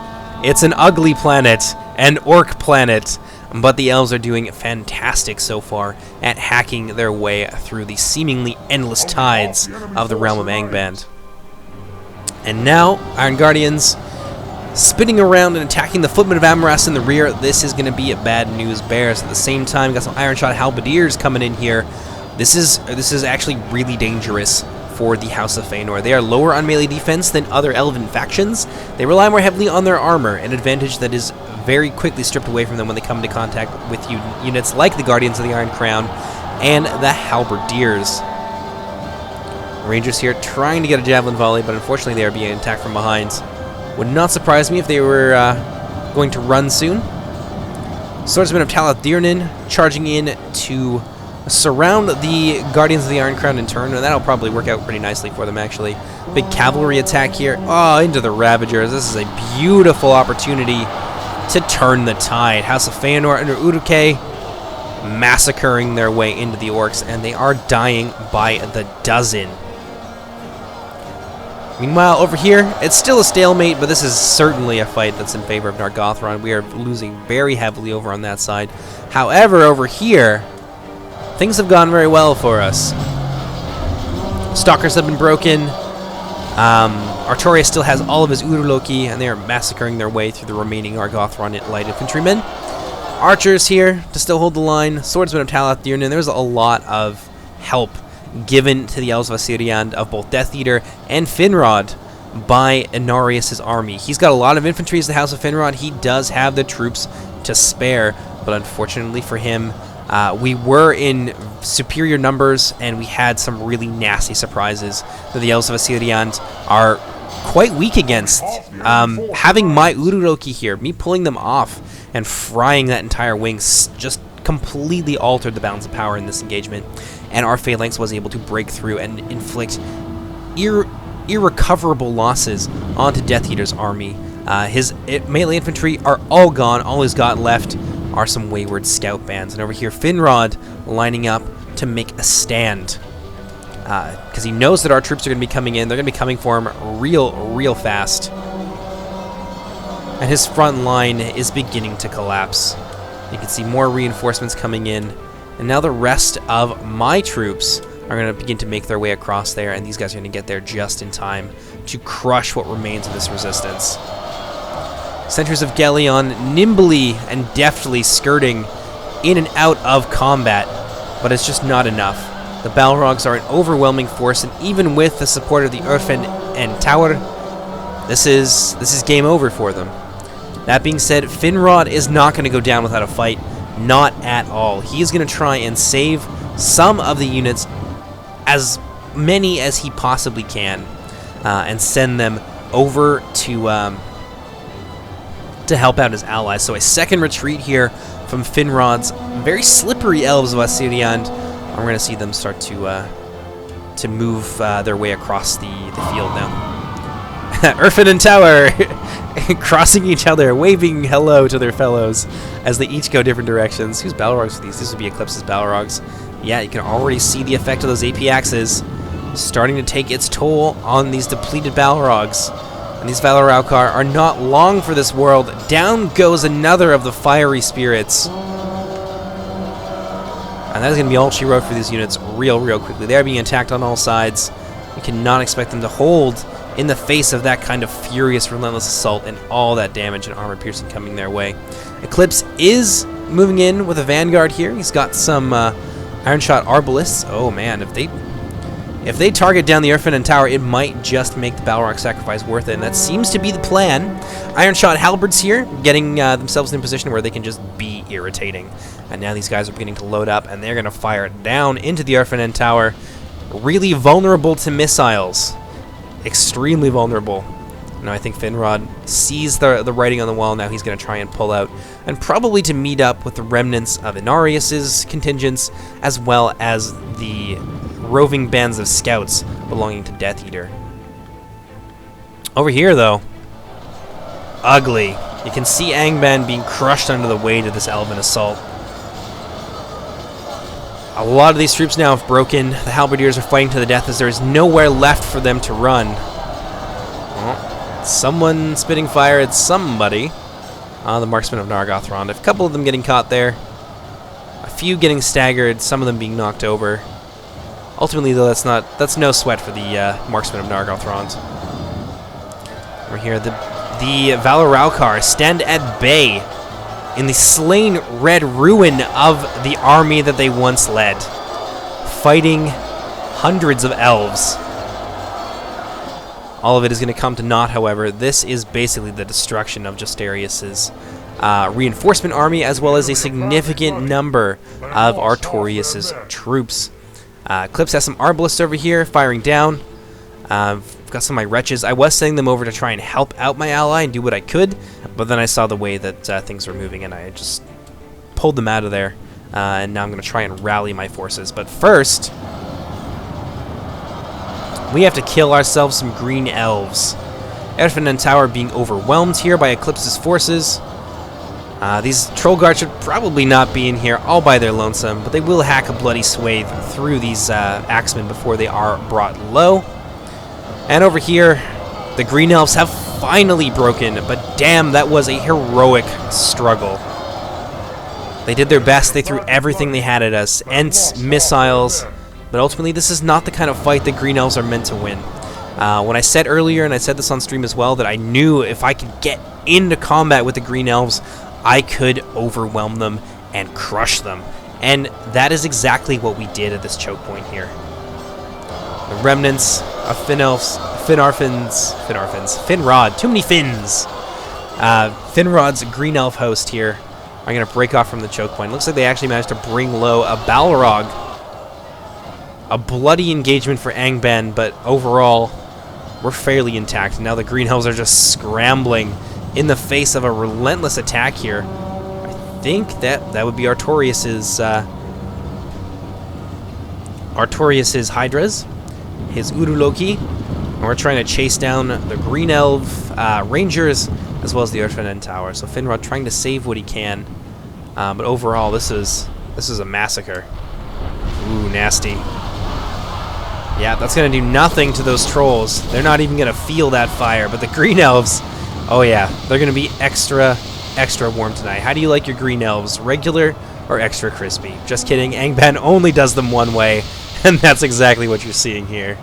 It's an ugly planet, an orc planet. But the elves are doing fantastic so far at hacking their way through the seemingly endless tides of the realm of Angband. And now, Iron Guardians spinning around and attacking the footmen of Amaras in the rear. This is going to be a bad news bears. At the same time, got some Iron Shot Halberdiers coming in here. This is actually really dangerous for the House of Feanor. They are lower on melee defense than other elven factions. They rely more heavily on their armor, an advantage that is very quickly stripped away from them when they come into contact with units like the Guardians of the Iron Crown and the Halberdiers. Rangers here trying to get a javelin volley, but unfortunately they are being attacked from behind. Would not surprise me if they were going to run soon. Swordsmen of Talath Dirnin charging in to surround the Guardians of the Iron Crown in turn, and that'll probably work out pretty nicely for them, actually. Big cavalry attack here. Oh, into the Ravagers. This is a beautiful opportunity to turn the tide. House of Feanor under Uruk massacring their way into the orcs, and they are dying by the dozen. Meanwhile, over here, it's still a stalemate, but this is certainly a fight that's in favor of Nargothrond. We are losing very heavily over on that side. However, over here, things have gone very well for us. Stalkers have been broken. Artorias still has all of his Uruloki, and they are massacring their way through the remaining Nargothrond light infantrymen. Archers here to still hold the line. Swordsmen of Talath Dirnin. There's a lot of help given to the Elves of Assyrian of both Death Eater and Finrod by Inarius' army. He's got a lot of infantry as the House of Finrod. He does have the troops to spare, but unfortunately for him, we were in superior numbers, and we had some really nasty surprises that the Elves of Assyrian are quite weak against. Having my Ururoki here, me pulling them off and frying that entire wing just completely altered the balance of power in this engagement, and our Phalanx was able to break through and inflict irrecoverable losses onto Death Eater's army. His melee infantry are all gone. All he's got left are some wayward scout bands. And over here, Finrod lining up to make a stand. Because he knows that our troops are going to be coming in. They're going to be coming for him real fast. And his front line is beginning to collapse. You can see more reinforcements coming in. And now the rest of my troops are going to begin to make their way across there. And these guys are going to get there just in time to crush what remains of this resistance. Sentries of Gelion nimbly and deftly skirting in and out of combat, but it's just not enough. The Balrogs are an overwhelming force, and even with the support of the Urfen and Tower, this is game over for them. That being said, Finrod is not going to go down without a fight, not at all. He is going to try and save some of the units, as many as he possibly can, and send them over to help out his allies. So a second retreat here from Finrod's very slippery Elves of Assyrian. We're going to see them start to move their way across the field now. Urfin and Tower crossing each other, waving hello to their fellows as they each go different directions. Who's Balrogs for these? These would be Eclipse's Balrogs. Yeah, you can already see the effect of those AP axes starting to take its toll on these depleted Balrogs. And these Valaraukar are not long for this world. Down goes another of the fiery spirits. And that is going to be all she wrote for these units real quickly. They are being attacked on all sides. You cannot expect them to hold in the face of that kind of furious, relentless assault and all that damage and armor piercing coming their way. Eclipse is moving in with a vanguard here. He's got some Iron Shot Arbalists. Oh man, if they target down the Earthfin Tower, it might just make the Balrog sacrifice worth it, and that seems to be the plan. Iron Shot Halberds here, getting themselves in a position where they can just be irritating. And now these guys are beginning to load up, and they're going to fire down into the Earthfin Tower. Really vulnerable to missiles. Extremely vulnerable. Now I think Finrod sees the writing on the wall. Now he's going to try and pull out, and probably to meet up with the remnants of Inarius's contingents, as well as the roving bands of scouts belonging to Death Eater. Over here, though, ugly. You can see Angband being crushed under the weight of this Elven assault. A lot of these troops now have broken. The Halberdiers are fighting to the death as there is nowhere left for them to run. Well, someone spitting fire at somebody. The Marksmen of Nargothrond. A couple of them getting caught there. A few getting staggered, some of them being knocked over. Ultimately, though, that's no sweat for the Marksmen of Nargothrond. We're here. The Valaraukar stand at bay in the slain red ruin of the army that they once led, fighting hundreds of elves. All of it is going to come to naught, however. This is basically the destruction of Justarius's reinforcement army, as well as a significant number of Artorius's troops. Eclipse has some Arbalists over here, firing down. I've got some of my wretches. I was sending them over to try and help out my ally and do what I could, but then I saw the way that things were moving, and I just pulled them out of there. And now I'm going to try and rally my forces. But first, we have to kill ourselves some green elves. Earthfin Tower being overwhelmed here by Eclipse's forces. These Troll Guards should probably not be in here all by their lonesome, but they will hack a bloody swathe through these Axemen before they are brought low. And over here, the Green Elves have finally broken, but damn, that was a heroic struggle. They did their best. They threw everything they had at us. Ents, missiles, but ultimately this is not the kind of fight that Green Elves are meant to win. When I said earlier, and I said this on stream as well, that I knew if I could get into combat with the Green Elves, I could overwhelm them and crush them. And that is exactly what we did at this choke point here. The remnants of Finrod, too many Finns. Finrod's Green Elf host here are going to break off from the choke point. Looks like they actually managed to bring low a Balrog. A bloody engagement for Angband, but overall, we're fairly intact. Now the Green Elves are just scrambling in the face of a relentless attack here. I think that would be Artorius's Hydras, his Uruloki, and we're trying to chase down the Green Elf Rangers as well as the Earthfin Tower. So Finrod trying to save what he can, but overall this is a massacre. Ooh, nasty. Yeah, that's gonna do nothing to those trolls. They're not even gonna feel that fire, but the Green Elves, oh yeah, they're going to be extra warm tonight. How do you like your Green Elves? Regular or extra crispy? Just kidding. Angband only does them one way, and that's exactly what you're seeing here.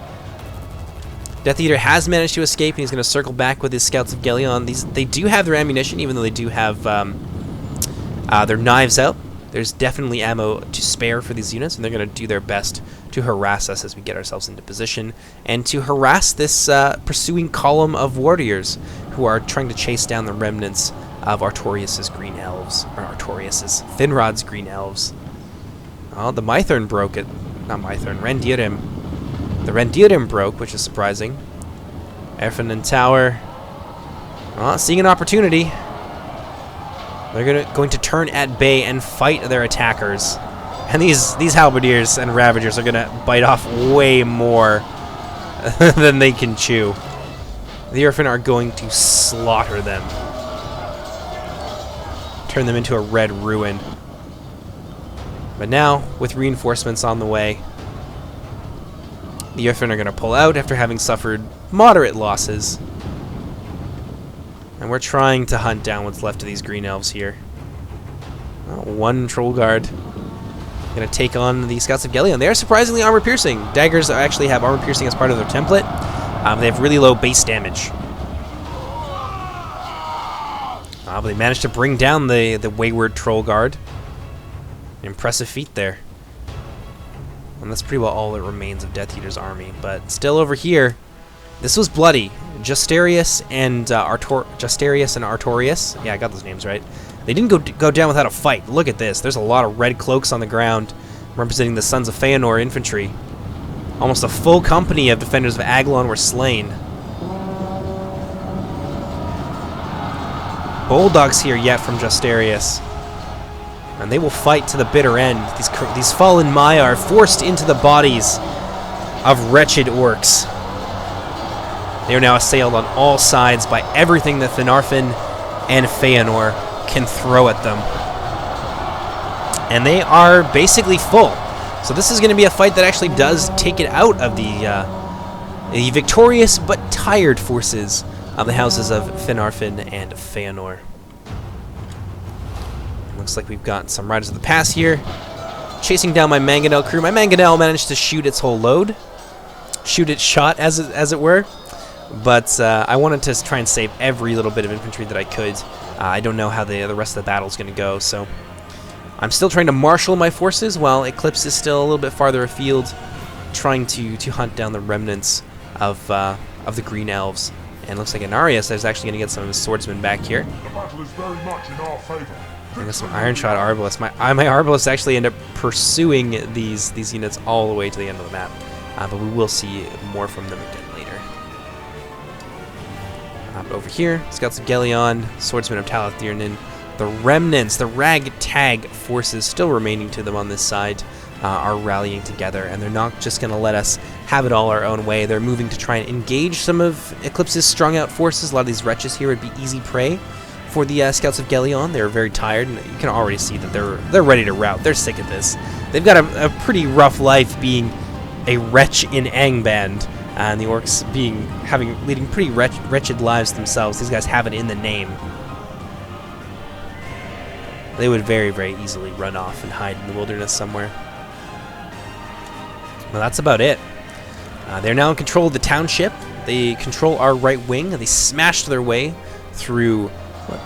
Death Eater has managed to escape, and he's going to circle back with his Scouts of Gelion. They do have their ammunition, even though they do have their knives out. There's definitely ammo to spare for these units, and they're going to do their best to harass us as we get ourselves into position, and to harass this pursuing column of warriors who are trying to chase down the remnants of Artorius's Green Elves, or Finrod's Green Elves. Oh, the Mythern broke it. Not Mythern, Rendirim. The Rendirim broke, which is surprising. Earthfin Tower, seeing an opportunity. They're going to turn at bay and fight their attackers. And these Halberdiers and Ravagers are going to bite off way more than they can chew. The Earthfin are going to slaughter them. Turn them into a red ruin. But now, with reinforcements on the way, the Earthfin are going to pull out after having suffered moderate losses. And we're trying to hunt down what's left of these green elves here. Oh, one troll guard gonna take on the Scouts of Gellion. They are surprisingly armor piercing. Daggers actually have armor piercing as part of their template. They have really low base damage. But they managed to bring down the wayward troll guard. Impressive feat there. And that's pretty well all that remains of Death Eater's army. But still over here, this was bloody. Justarius and Artorius. Yeah, I got those names right. They didn't go down without a fight. Look at this. There's a lot of red cloaks on the ground representing the Sons of Feanor infantry. Almost a full company of defenders of Aglon were slain. Bulldogs here yet from Justarius. And they will fight to the bitter end. These fallen Maya are forced into the bodies of wretched orcs. They are now assailed on all sides by everything that Finarfin and Feanor can throw at them. And they are basically full. So this is going to be a fight that actually does take it out of the victorious but tired forces of the houses of Finarfin and Feanor. Looks like we've got some Riders of the Pass here, chasing down my Mangonel crew. My Mangonel managed to shoot its whole load, shoot its shot, as it were. But I wanted to try and save every little bit of infantry that I could. I don't know how the rest of the battle is going to go, so I'm still trying to marshal my forces while Eclipse is still a little bit farther afield, trying to hunt down the remnants of the Green Elves. And it looks like Inarius is actually going to get some of his swordsmen back here. The battle is very much in our favor. I got some Iron Shot Arbalists. My Arbalists actually end up pursuing these units all the way to the end of the map, but we will see more from them again later. But over here, Scouts of Gellion, Swordsmen of Talathirnin, the remnants, the ragtag forces still remaining to them on this side, are rallying together, and they're not just going to let us have it all our own way. They're moving to try and engage some of Eclipse's strung out forces. A lot of these wretches here would be easy prey for the Scouts of Gellion. They're very tired, and you can already see that they're ready to rout. They're sick of this. They've got a pretty rough life being a wretch in Angband, and the orcs leading pretty wretched lives themselves. These guys have it in the name. They would very, very easily run off and hide in the wilderness somewhere. Well, that's about it. They're now in control of the township. They control our right wing. They smashed their way through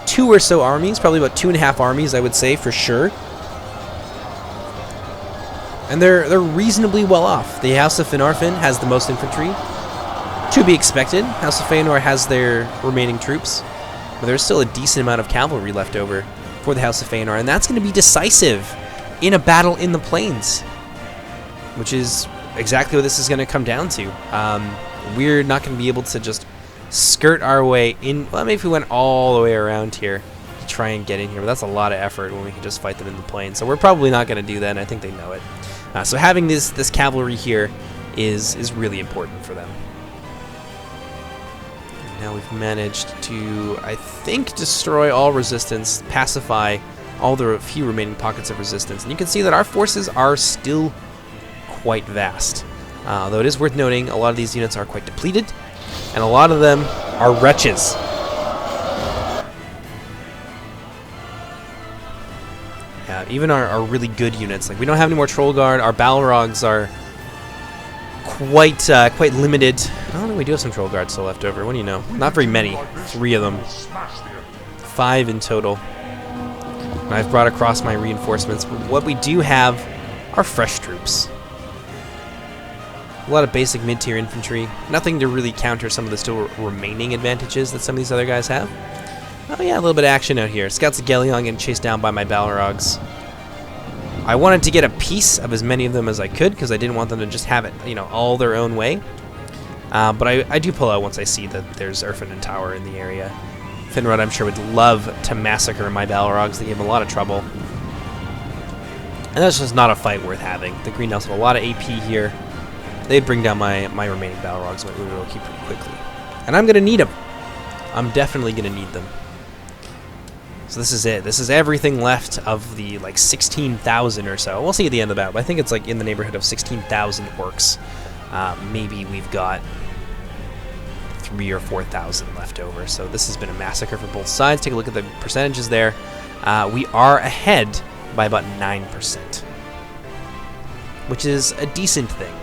two or so armies, probably about 2.5 armies, I would say, for sure. And they're reasonably well off. The House of Finarfin has the most infantry, to be expected. House of Feanor has their remaining troops, but there's still a decent amount of cavalry left over for the House of Feanor, and that's going to be decisive in a battle in the plains, which is exactly what this is going to come down to. We're not going to be able to just skirt our way in. Well, maybe if we went all the way around here to try and get in here, but that's a lot of effort when we can just fight them in the plain. So we're probably not going to do that, and I think they know it. So having this cavalry here is really important for them. And now we've managed to, I think, destroy all resistance, pacify all the few remaining pockets of resistance, and you can see that our forces are still quite vast. Though it is worth noting, a lot of these units are quite depleted, and a lot of them are wretches. Even our really good units, like we don't have any more Troll Guard. Our Balrogs are quite limited. I don't know, we do have some Troll Guards still left over. What do you know? Not very many. 3 of them. 5 in total. And I've brought across my reinforcements. But what we do have are fresh troops. A lot of basic mid-tier infantry. Nothing to really counter some of the still remaining advantages that some of these other guys have. Oh yeah, a little bit of action out here. Scouts of Gellion getting chased down by my Balrogs. I wanted to get a piece of as many of them as I could because I didn't want them to just have it, all their own way. But I do pull out once I see that there's Urfin and Tower in the area. Finrod, I'm sure, would love to massacre my Balrogs. They gave him a lot of trouble. And that's just not a fight worth having. The Green Elves have a lot of AP here. They'd bring down my remaining Balrogs, but we will keep pretty quickly. And I'm going to need them. I'm definitely going to need them. So this is it. This is everything left of the 16,000 or so. We'll see at the end of the battle. I think it's in the neighborhood of 16,000 orcs. Maybe we've got 3,000 or 4,000 left over. So this has been a massacre for both sides. Take a look at the percentages there. We are ahead by about 9%, which is a decent thing.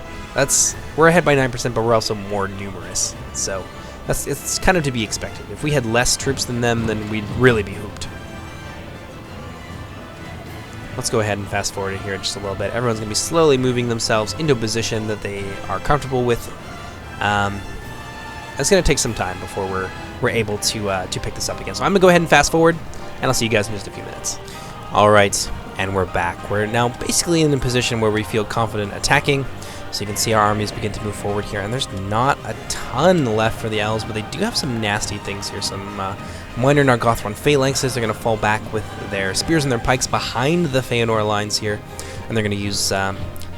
We're ahead by 9%, but we're also more numerous. So it's kind of to be expected. If we had less troops than them, then we'd really be hooped. Let's go ahead and fast forward it here just a little bit. Everyone's going to be slowly moving themselves into a position that they are comfortable with. It's going to take some time before we're able to pick this up again. So I'm going to go ahead and fast forward, and I'll see you guys in just a few minutes. All right, and we're back. We're now basically in a position where we feel confident attacking. So you can see our armies begin to move forward here, and there's not a ton left for the elves, but they do have some nasty things here. Some minor Nargothrond phalanxes. They're going to fall back with their spears and their pikes behind the Feanor lines here, and they're going to use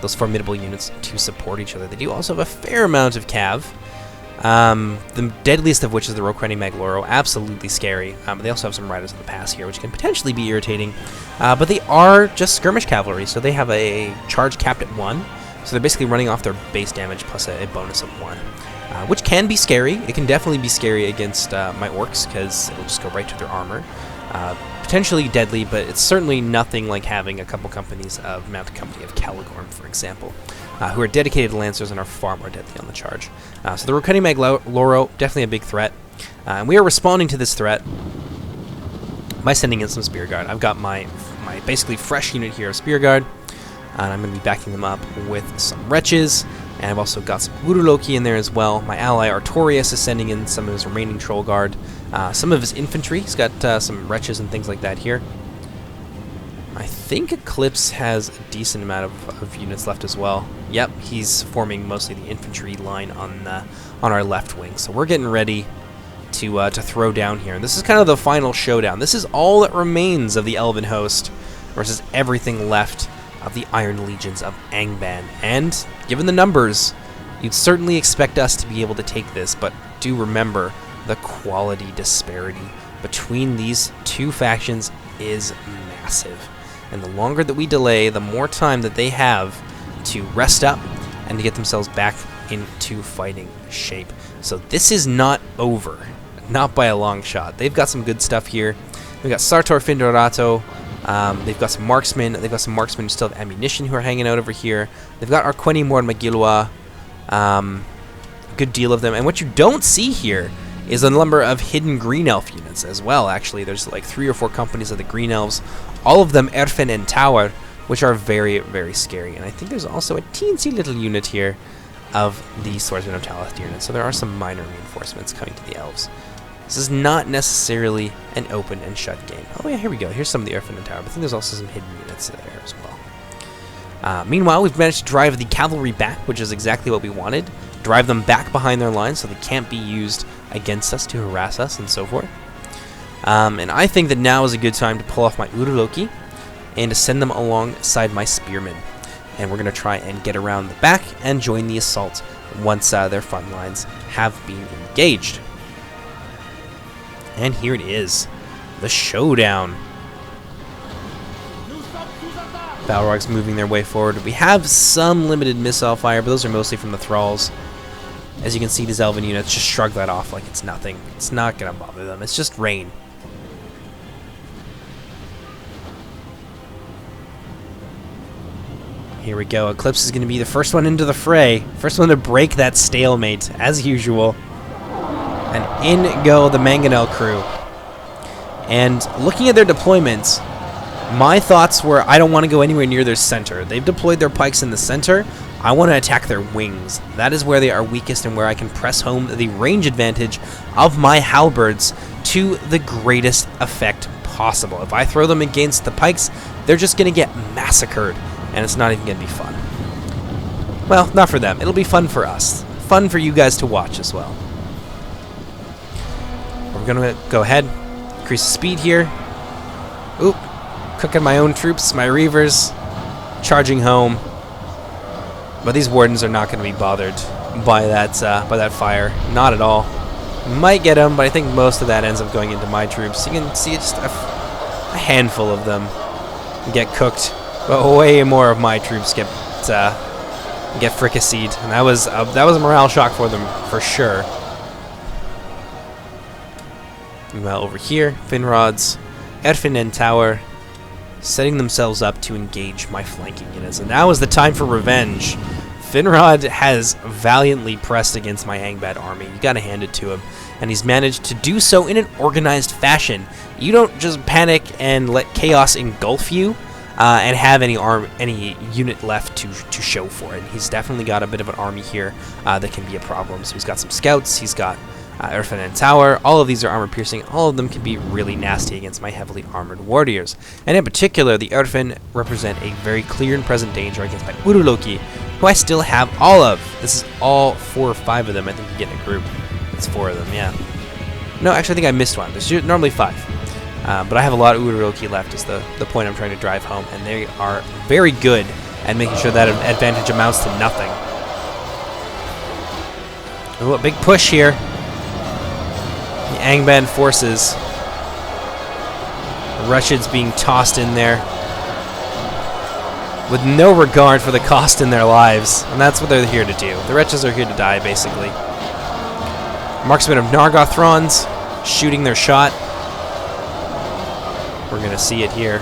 those formidable units to support each other. They do also have a fair amount of cav, the deadliest of which is the Roqueni Magloro. Absolutely scary. But they also have some Riders of the Pass here, which can potentially be irritating. But they are just skirmish cavalry, so they have a charge capped at 1. So they're basically running off their base damage plus a bonus of 1, which can be scary. It can definitely be scary against my orcs, because it'll just go right to their armor. Potentially deadly, but it's certainly nothing like having a couple companies of Mounted Company of Caligorn, for example, who are dedicated lancers and are far more deadly on the charge. So the Roqueni Magloro, definitely a big threat. And we are responding to this threat by sending in some Spear Guard. I've got my basically fresh unit here of Spear Guard. And I'm going to be backing them up with some Wretches, and I've also got some Uruloki in there as well. My ally Artorius is sending in some of his remaining Troll Guard, some of his infantry. He's got some Wretches and things like that here. I think Eclipse has a decent amount of units left as well. Yep, he's forming mostly the infantry line on our left wing. So we're getting ready to throw down here. And this is kind of the final showdown. This is all that remains of the Elven host versus everything left of the Iron Legions of Angband. And given the numbers, you'd certainly expect us to be able to take this, but do remember the quality disparity between these two factions is massive. And the longer that we delay, the more time that they have to rest up and to get themselves back into fighting shape. So this is not over, not by a long shot. They've got some good stuff here. We've got Sartor Findorato. They've got some marksmen. They've got some marksmen who still have ammunition who are hanging out over here. They've got Arqueni Mord Magilwa. A good deal of them. And what you don't see here is a number of hidden Green Elf units as well, actually. There's like 3 or 4 companies of the Green Elves. All of them Erfen and Tower, which are very, very scary. And I think there's also a teensy little unit here of the Swordsman of Talathir. So there are some minor reinforcements coming to the Elves. This is not necessarily an open and shut game. Oh yeah, here we go. Here's some of the Erfen and Tower. But I think there's also some hidden units there as well. Meanwhile, we've managed to drive the cavalry back, which is exactly what we wanted. Drive them back behind their lines so they can't be used against us to harass us and so forth. And I think that now is a good time to pull off my Uruloki and to send them alongside my Spearmen. And we're going to try and get around the back and join the assault once their front lines have been engaged. And here it is, the showdown. Balrog's moving their way forward. We have some limited missile fire, but those are mostly from the Thralls. As you can see, these Elven units just shrug that off like it's nothing. It's not going to bother them. It's just rain. Here we go. Eclipse is going to be the first one into the fray. First one to break that stalemate, as usual. And in go the Mangonel crew. And looking at their deployments, my thoughts were I don't want to go anywhere near their center. They've deployed their pikes in the center. I want to attack their wings. That is where they are weakest and where I can press home the range advantage of my halberds to the greatest effect possible. If I throw them against the pikes, they're just going to get massacred, and it's not even going to be fun. Well, not for them. It'll be fun for us. Fun for you guys to watch as well. We're going to go ahead, increase the speed here. Oop. Cooking my own troops, my Reavers, charging home. But these Wardens are not going to be bothered by that fire. Not at all. Might get them, but I think most of that ends up going into my troops. You can see just a handful of them get cooked, but way more of my troops get fricasseed, and that was a morale shock for them for sure. Meanwhile, over here, Finrod's Erfin and Tower setting themselves up to engage my flanking units. And now is the time for revenge. Finrod has valiantly pressed against my Angband army. You gotta hand it to him. And he's managed to do so in an organized fashion. You don't just panic and let chaos engulf you and have any unit left to show for it. He's definitely got a bit of an army here that can be a problem. So he's got some scouts, he's got Erfin and Tower. All of these are armor piercing. All of them can be really nasty against my heavily armored warriors. And in particular, the Erfin represent a very clear and present danger against my Uruloki, who I still have all of. This is all 4 or 5 of them. I think you get in a group. It's 4 of them, yeah. No, actually, I think I missed one. There's normally 5. But I have a lot of Uruloki left is the point I'm trying to drive home. And they are very good at making sure that advantage amounts to nothing. Ooh, a big push here. The Angband forces. The Rushids being tossed in there with no regard for the cost in their lives. And that's what they're here to do. The wretches are here to die, basically. Marksmen of Nargothrons shooting their shot. We're going to see it here.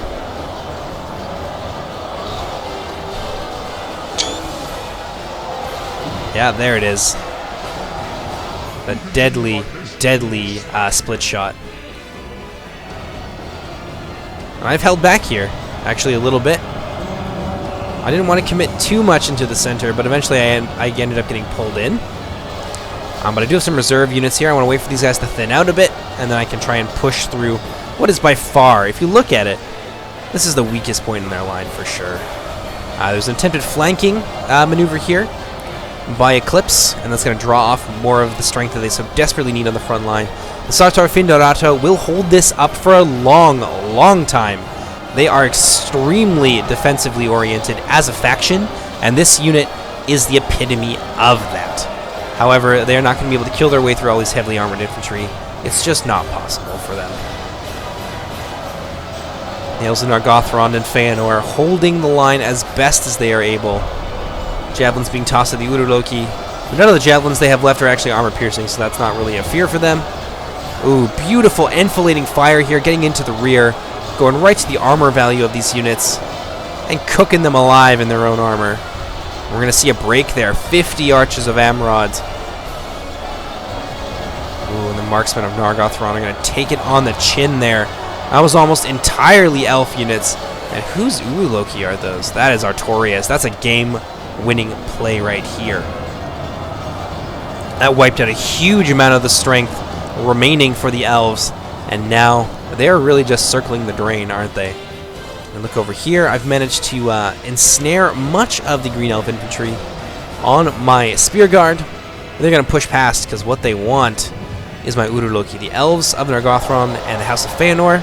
Yeah, there it is. A deadly split shot. And I've held back here, actually, a little bit. I didn't want to commit too much into the center, but eventually I ended up getting pulled in. But I do have some reserve units here. I want to wait for these guys to thin out a bit, and then I can try and push through what is by far, if you look at it, this is the weakest point in their line for sure. There's an attempted flanking maneuver here by Eclipse, and that's going to draw off more of the strength that they so desperately need on the front line. The Sartor Findorato will hold this up for a long time. They are extremely defensively oriented as a faction, and this unit is the epitome of that. However, they are not going to be able to kill their way through all these heavily armored infantry. It's just not possible for them. Nails in Nargothrond and Feanor holding the line as best as they are able. Javelins being tossed at the Uruloki. None of the javelins they have left are actually armor piercing, so that's not really a fear for them. Ooh, beautiful enfilading fire here, getting into the rear, going right to the armor value of these units, and cooking them alive in their own armor. We're going to see a break there. 50 archers of Amrods. Ooh, and the marksmen of Nargothrond are going to take it on the chin there. That was almost entirely elf units. And whose Uruloki are those? That is Artorias. That's a game-winning play right here. That wiped out a huge amount of the strength remaining for the elves. And now they're really just circling the drain, aren't they? And look over here. I've managed to ensnare much of the green elf infantry on my spear guard. They're going to push past because what they want is my Uruloki. The elves of Nargothrond and the House of Feanor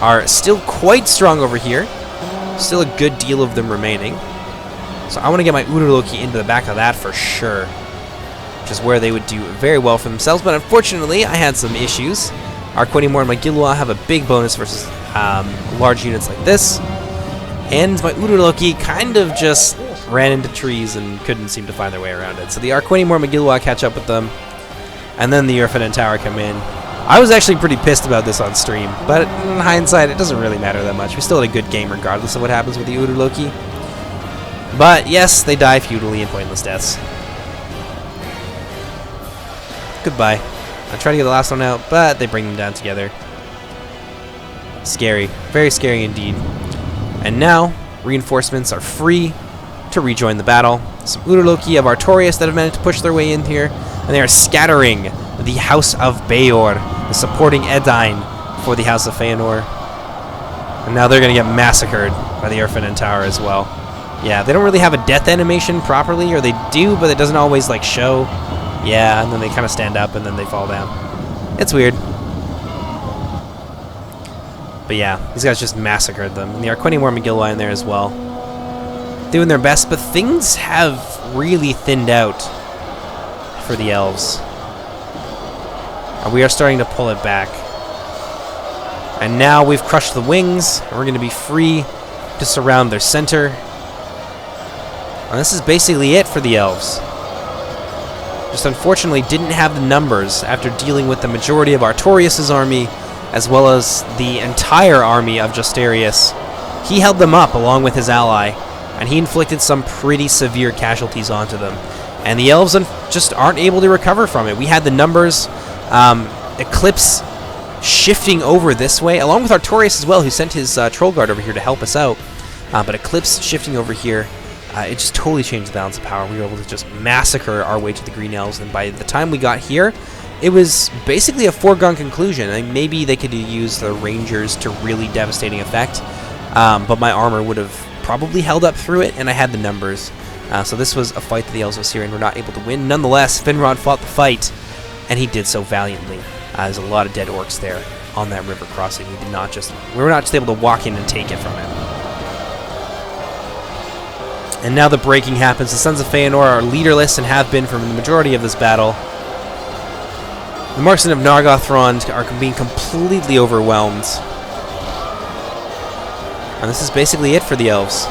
are still quite strong over here. Still a good deal of them remaining. So I want to get my Uruloki into the back of that for sure, which is where they would do very well for themselves. But unfortunately, I had some issues. Arquenimor and my Gilwa have a big bonus versus large units like this. And my Uruloki kind of just ran into trees and couldn't seem to find their way around it. So the Arquenimor and my Gilwa catch up with them. And then the Erfin and Tower come in. I was actually pretty pissed about this on stream, but in hindsight, it doesn't really matter that much. We still had a good game regardless of what happens with the Uruloki. But yes, they die futilely in pointless deaths. Goodbye. I try to get the last one out, but they bring them down together. Scary. Very scary indeed. And now, reinforcements are free to rejoin the battle. Some Uruloki of Artorias that have managed to push their way in here, and they are scattering the House of Beor, the supporting Edain for the House of Feanor. And now they're going to get massacred by the Erfin and Tower as well. Yeah, they don't really have a death animation properly, or they do, but it doesn't always like show. Yeah, and then they kind of stand up and then they fall down. It's weird. But yeah, these guys just massacred them. And the Arquenimor McGilwa in there as well. Doing their best, but things have really thinned out for the elves. And we are starting to pull it back. And now we've crushed the wings, and we're going to be free to surround their center. And this is basically it for the elves. just unfortunately didn't have the numbers after dealing with the majority of Artorias' army, as well as the entire army of Justarius. He held them up along with his ally, and he inflicted some pretty severe casualties onto them. And the elves just aren't able to recover from it. We had the numbers, Eclipse shifting over this way, along with Artorias as well, who sent his Troll Guard over here to help us out. But Eclipse shifting over here, it just totally changed the balance of power. We were able to just massacre our way to the Green Elves, and by the time we got here, it was basically a foregone conclusion. I mean, maybe they could use the Rangers to really devastating effect, but my armor would have probably held up through it, and I had the numbers. So this was a fight that the Elves of Syrian were not able to win. Nonetheless, Finrod fought the fight, and he did so valiantly. There's a lot of dead orcs there on that river crossing. We were not just able to walk in and take it from him. And now the breaking happens. The Sons of Feanor are leaderless and have been for the majority of this battle. The Marksmen of Nargothrond are being completely overwhelmed. And this is basically it for the elves.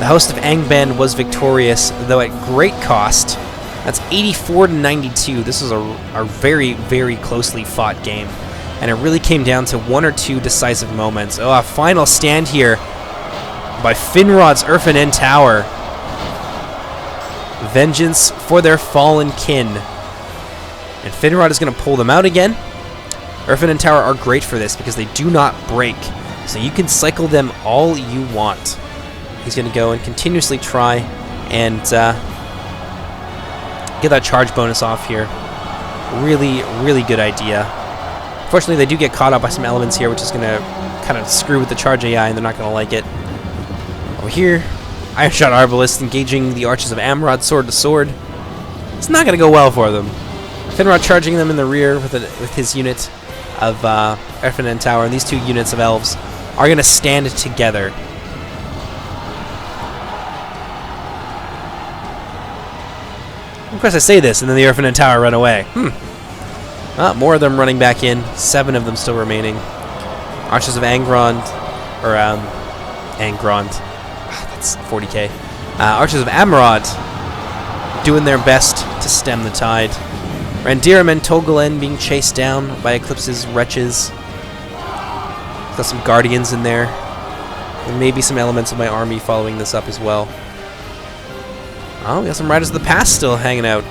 The host of Angband was victorious, though at great cost. That's 84 to 92. This was a very, very closely fought game. And it really came down to one or two decisive moments. Oh, a final stand here by Finrod's Urfinen Tower. Vengeance for their fallen kin. And Finrod is going to pull them out again. Urfinen Tower are great for this because they do not break. So you can cycle them all you want. He's going to go and continuously try and get that charge bonus off here. Really, really good idea. Unfortunately, they do get caught up by some elements here, which is going to kind of screw with the charge AI, and they're not going to like it. Over here, Iron Shot Arbalist engaging the Archers of Amrod sword to sword. It's not going to go well for them. Finrod charging them in the rear with his unit of Urfinen Tower, and these two units of elves are going to stand together. Of course I say this, and then the Urfinen Tower run away. More of them running back in. 7 of them still remaining. Archers of Angrond, or Angrond. That's 40k. Archers of Amrod doing their best to stem the tide. Randiram and Togalen being chased down by Eclipse's wretches. Got some guardians in there. There may be some elements of my army following this up as well. Oh, we got some Riders of the Past still hanging out.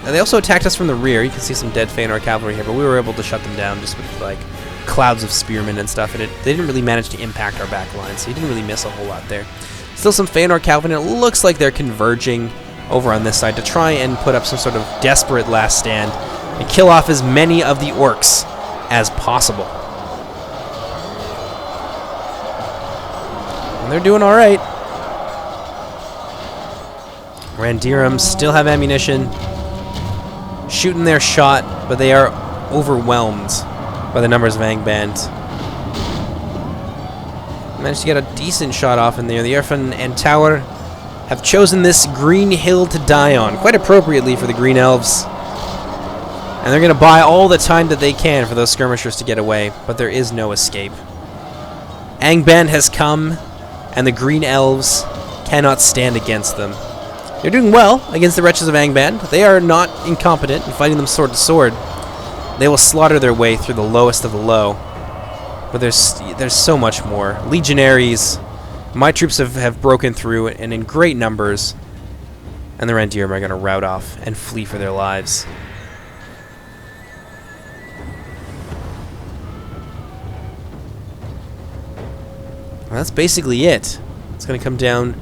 They also attacked us from the rear. You can see some dead Feanor cavalry here, but we were able to shut them down just with like clouds of spearmen and stuff, and they didn't really manage to impact our back line, so you didn't really miss a whole lot there. Still some Feanor cavalry, and it looks like they're converging over on this side to try and put up some sort of desperate last stand and kill off as many of the orcs as possible. And they're doing alright. Randiram still have ammunition, shooting their shot, but they are overwhelmed by the numbers of Angband. Managed to get a decent shot off in there. The Urfinen Tower have chosen this green hill to die on, quite appropriately for the Green Elves. And they're going to buy all the time that they can for those skirmishers to get away, but there is no escape. Angband has come, and the Green Elves cannot stand against them. They're doing well against the wretches of Angband. They are not incompetent in fighting them sword to sword. They will slaughter their way through the lowest of the low. But there's so much more. Legionaries, my troops have broken through and in great numbers. And the Randiram are going to rout off and flee for their lives. Well, that's basically it. It's going to come down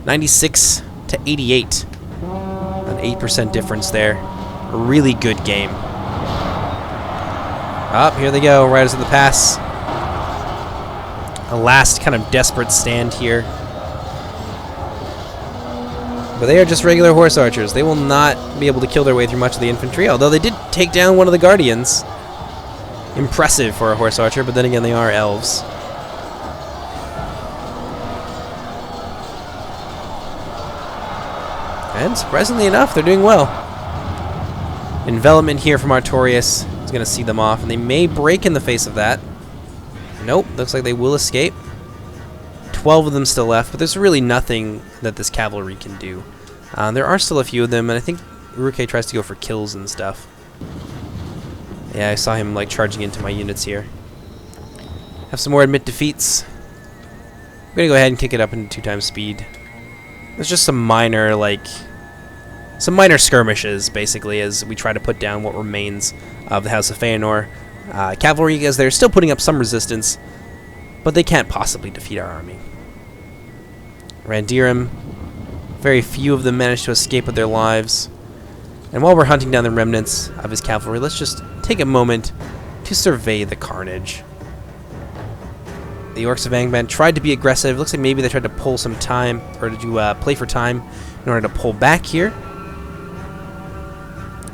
96 to 88. An 8% difference there. A really good game. Up, here they go, Riders of the Pass. A last kind of desperate stand here. But they are just regular horse archers. They will not be able to kill their way through much of the infantry, although they did take down one of the guardians. Impressive for a horse archer, but then again they are elves. And surprisingly enough, they're doing well. Envelopment here from Artorias is going to see them off, and they may break in the face of that. Nope, looks like they will escape. 12 of them still left, but there's really nothing that this cavalry can do. There are still a few of them, and I think Uruke tries to go for kills and stuff. Yeah, I saw him like charging into my units here. Have some more admit defeats. I'm gonna go ahead and kick it up into 2 times speed. There's just some minor skirmishes, basically, as we try to put down what remains of the House of Feanor. Cavalry, as they're still putting up some resistance, but they can't possibly defeat our army. Randirim, very few of them managed to escape with their lives. And while we're hunting down the remnants of his cavalry, let's just take a moment to survey the carnage. The Orcs of Angband tried to be aggressive. Looks like maybe they tried to pull some time, or to play for time in order to pull back here.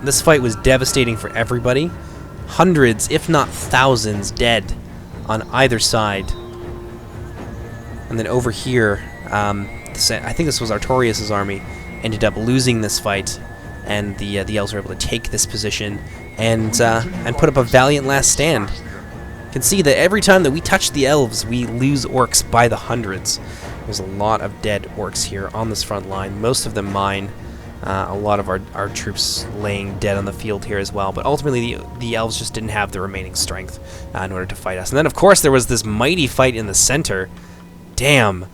This fight was devastating for everybody. Hundreds, if not thousands, dead on either side. And then over here, I think this was Artorias' army, ended up losing this fight, and the elves were able to take this position and put up a valiant last stand. You can see that every time that we touch the elves, we lose orcs by the hundreds. There's a lot of dead orcs here on this front line, most of them mine. A lot of our troops laying dead on the field here as well, but ultimately the elves just didn't have the remaining strength in order to fight us. And then, of course, there was this mighty fight in the center. Damn,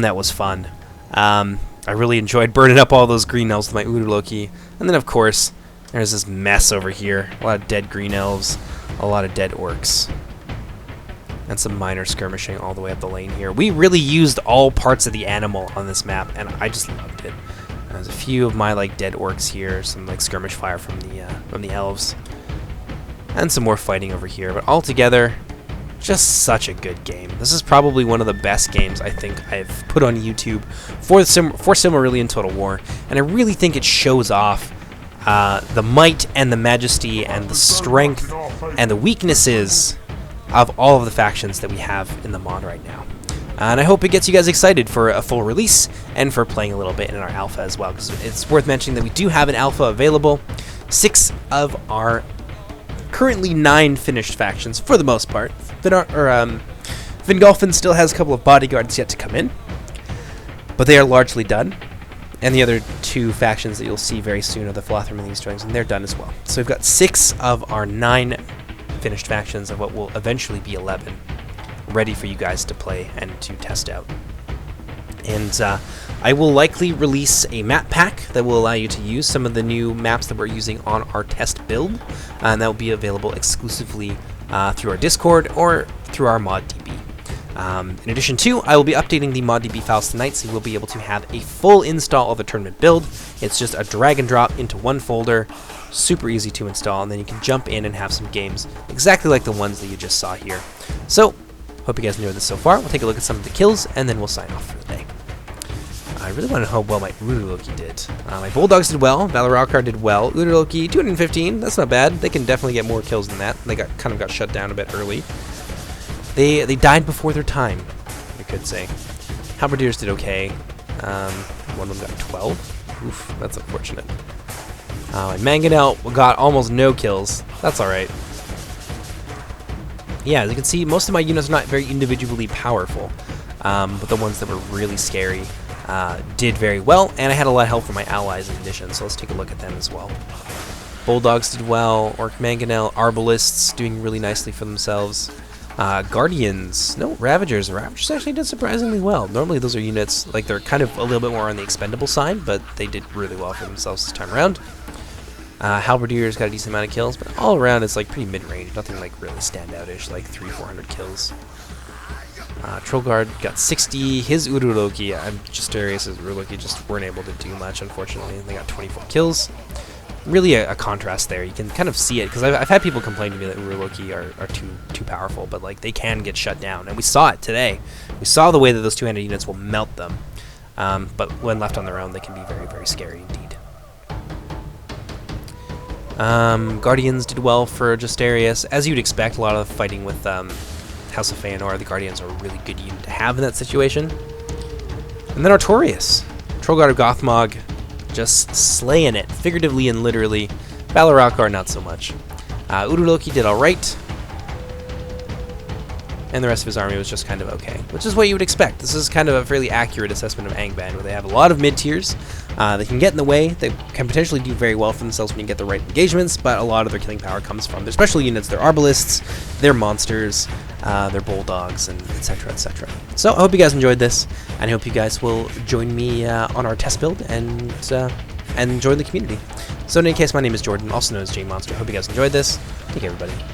that was fun. I really enjoyed burning up all those green elves with my Urloki. And then, of course, there's this mess over here. A lot of dead green elves, a lot of dead orcs, and some minor skirmishing all the way up the lane here. We really used all parts of the animal on this map, and I just loved it. There's a few of my dead orcs here, some skirmish fire from the elves, and some more fighting over here. But altogether, just such a good game. This is probably one of the best games I think I've put on YouTube for Silmarillion Total War, and I really think it shows off the might and the majesty and the strength and the weaknesses of all of the factions that we have in the mod right now. And I hope it gets you guys excited for a full release and for playing a little bit in our alpha as well, because it's worth mentioning that we do have an alpha available. 6 of our currently 9 finished factions, for the most part. Vingolfin still has a couple of bodyguards yet to come in, but they are largely done. And the other 2 factions that you'll see very soon are the Philothrim and the Easterlings, and they're done as well. So we've got 6 of our 9 finished factions of what will eventually be 11. Ready for you guys to play and to test out. And I will likely release a map pack that will allow you to use some of the new maps that we're using on our test build, and that will be available exclusively through our Discord or through our ModDB. In addition to, I will be updating the ModDB files tonight, so you will be able to have a full install of the tournament build. It's just a drag and drop into one folder, super easy to install, and then you can jump in and have some games exactly like the ones that you just saw here. So, hope you guys enjoyed this so far. We'll take a look at some of the kills, and then we'll sign off for the day. I really want to know how well my Urloki did. My Bulldogs did well. Valoralkar did well. Urloki, 215. That's not bad. They can definitely get more kills than that. They kind of got shut down a bit early. They died before their time, I could say. Halberdiers did okay. One of them got 12. Oof, that's unfortunate. And Mangonel got almost no kills. That's alright. Yeah, as you can see, most of my units are not very individually powerful, but the ones that were really scary did very well, and I had a lot of help from my allies in addition, so let's take a look at them as well. Bulldogs did well, Orc Mangonel, Arbalists doing really nicely for themselves. Guardians, no, Ravagers. Ravagers actually did surprisingly well. Normally those are units, they're kind of a little bit more on the expendable side, but they did really well for themselves this time around. Halberdiers got a decent amount of kills, but all around it's pretty mid-range, nothing really standoutish, 300-400 kills. Trollguard got 60. His Uruloki, Justarius' Uruloki just weren't able to do much, unfortunately. They got 24 kills. Really a contrast there. You can kind of see it, because I've had people complain to me that Uruloki are too powerful, but they can get shut down, and we saw it today. We saw the way that those two-handed units will melt them, but when left on their own, they can be very, very scary indeed. Guardians did well for Justarius. As you'd expect, a lot of the fighting with House of Feanor, the Guardians are a really good unit to have in that situation. And then Artorias. Trollguard of Gothmog just slaying it, figuratively and literally. Valoralkar, not so much. Uruloki did alright. and the rest of his army was just kind of okay, which is what you would expect. This is kind of a fairly accurate assessment of Angband, where they have a lot of mid-tiers that can get in the way, they can potentially do very well for themselves when you get the right engagements, but a lot of their killing power comes from their special units, their arbalists, their monsters, their bulldogs, and etc, etc. So I hope you guys enjoyed this, and I hope you guys will join me on our test build and join the community. So in any case, my name is Jordan, also known as JMonster. Hope you guys enjoyed this. Take care, everybody.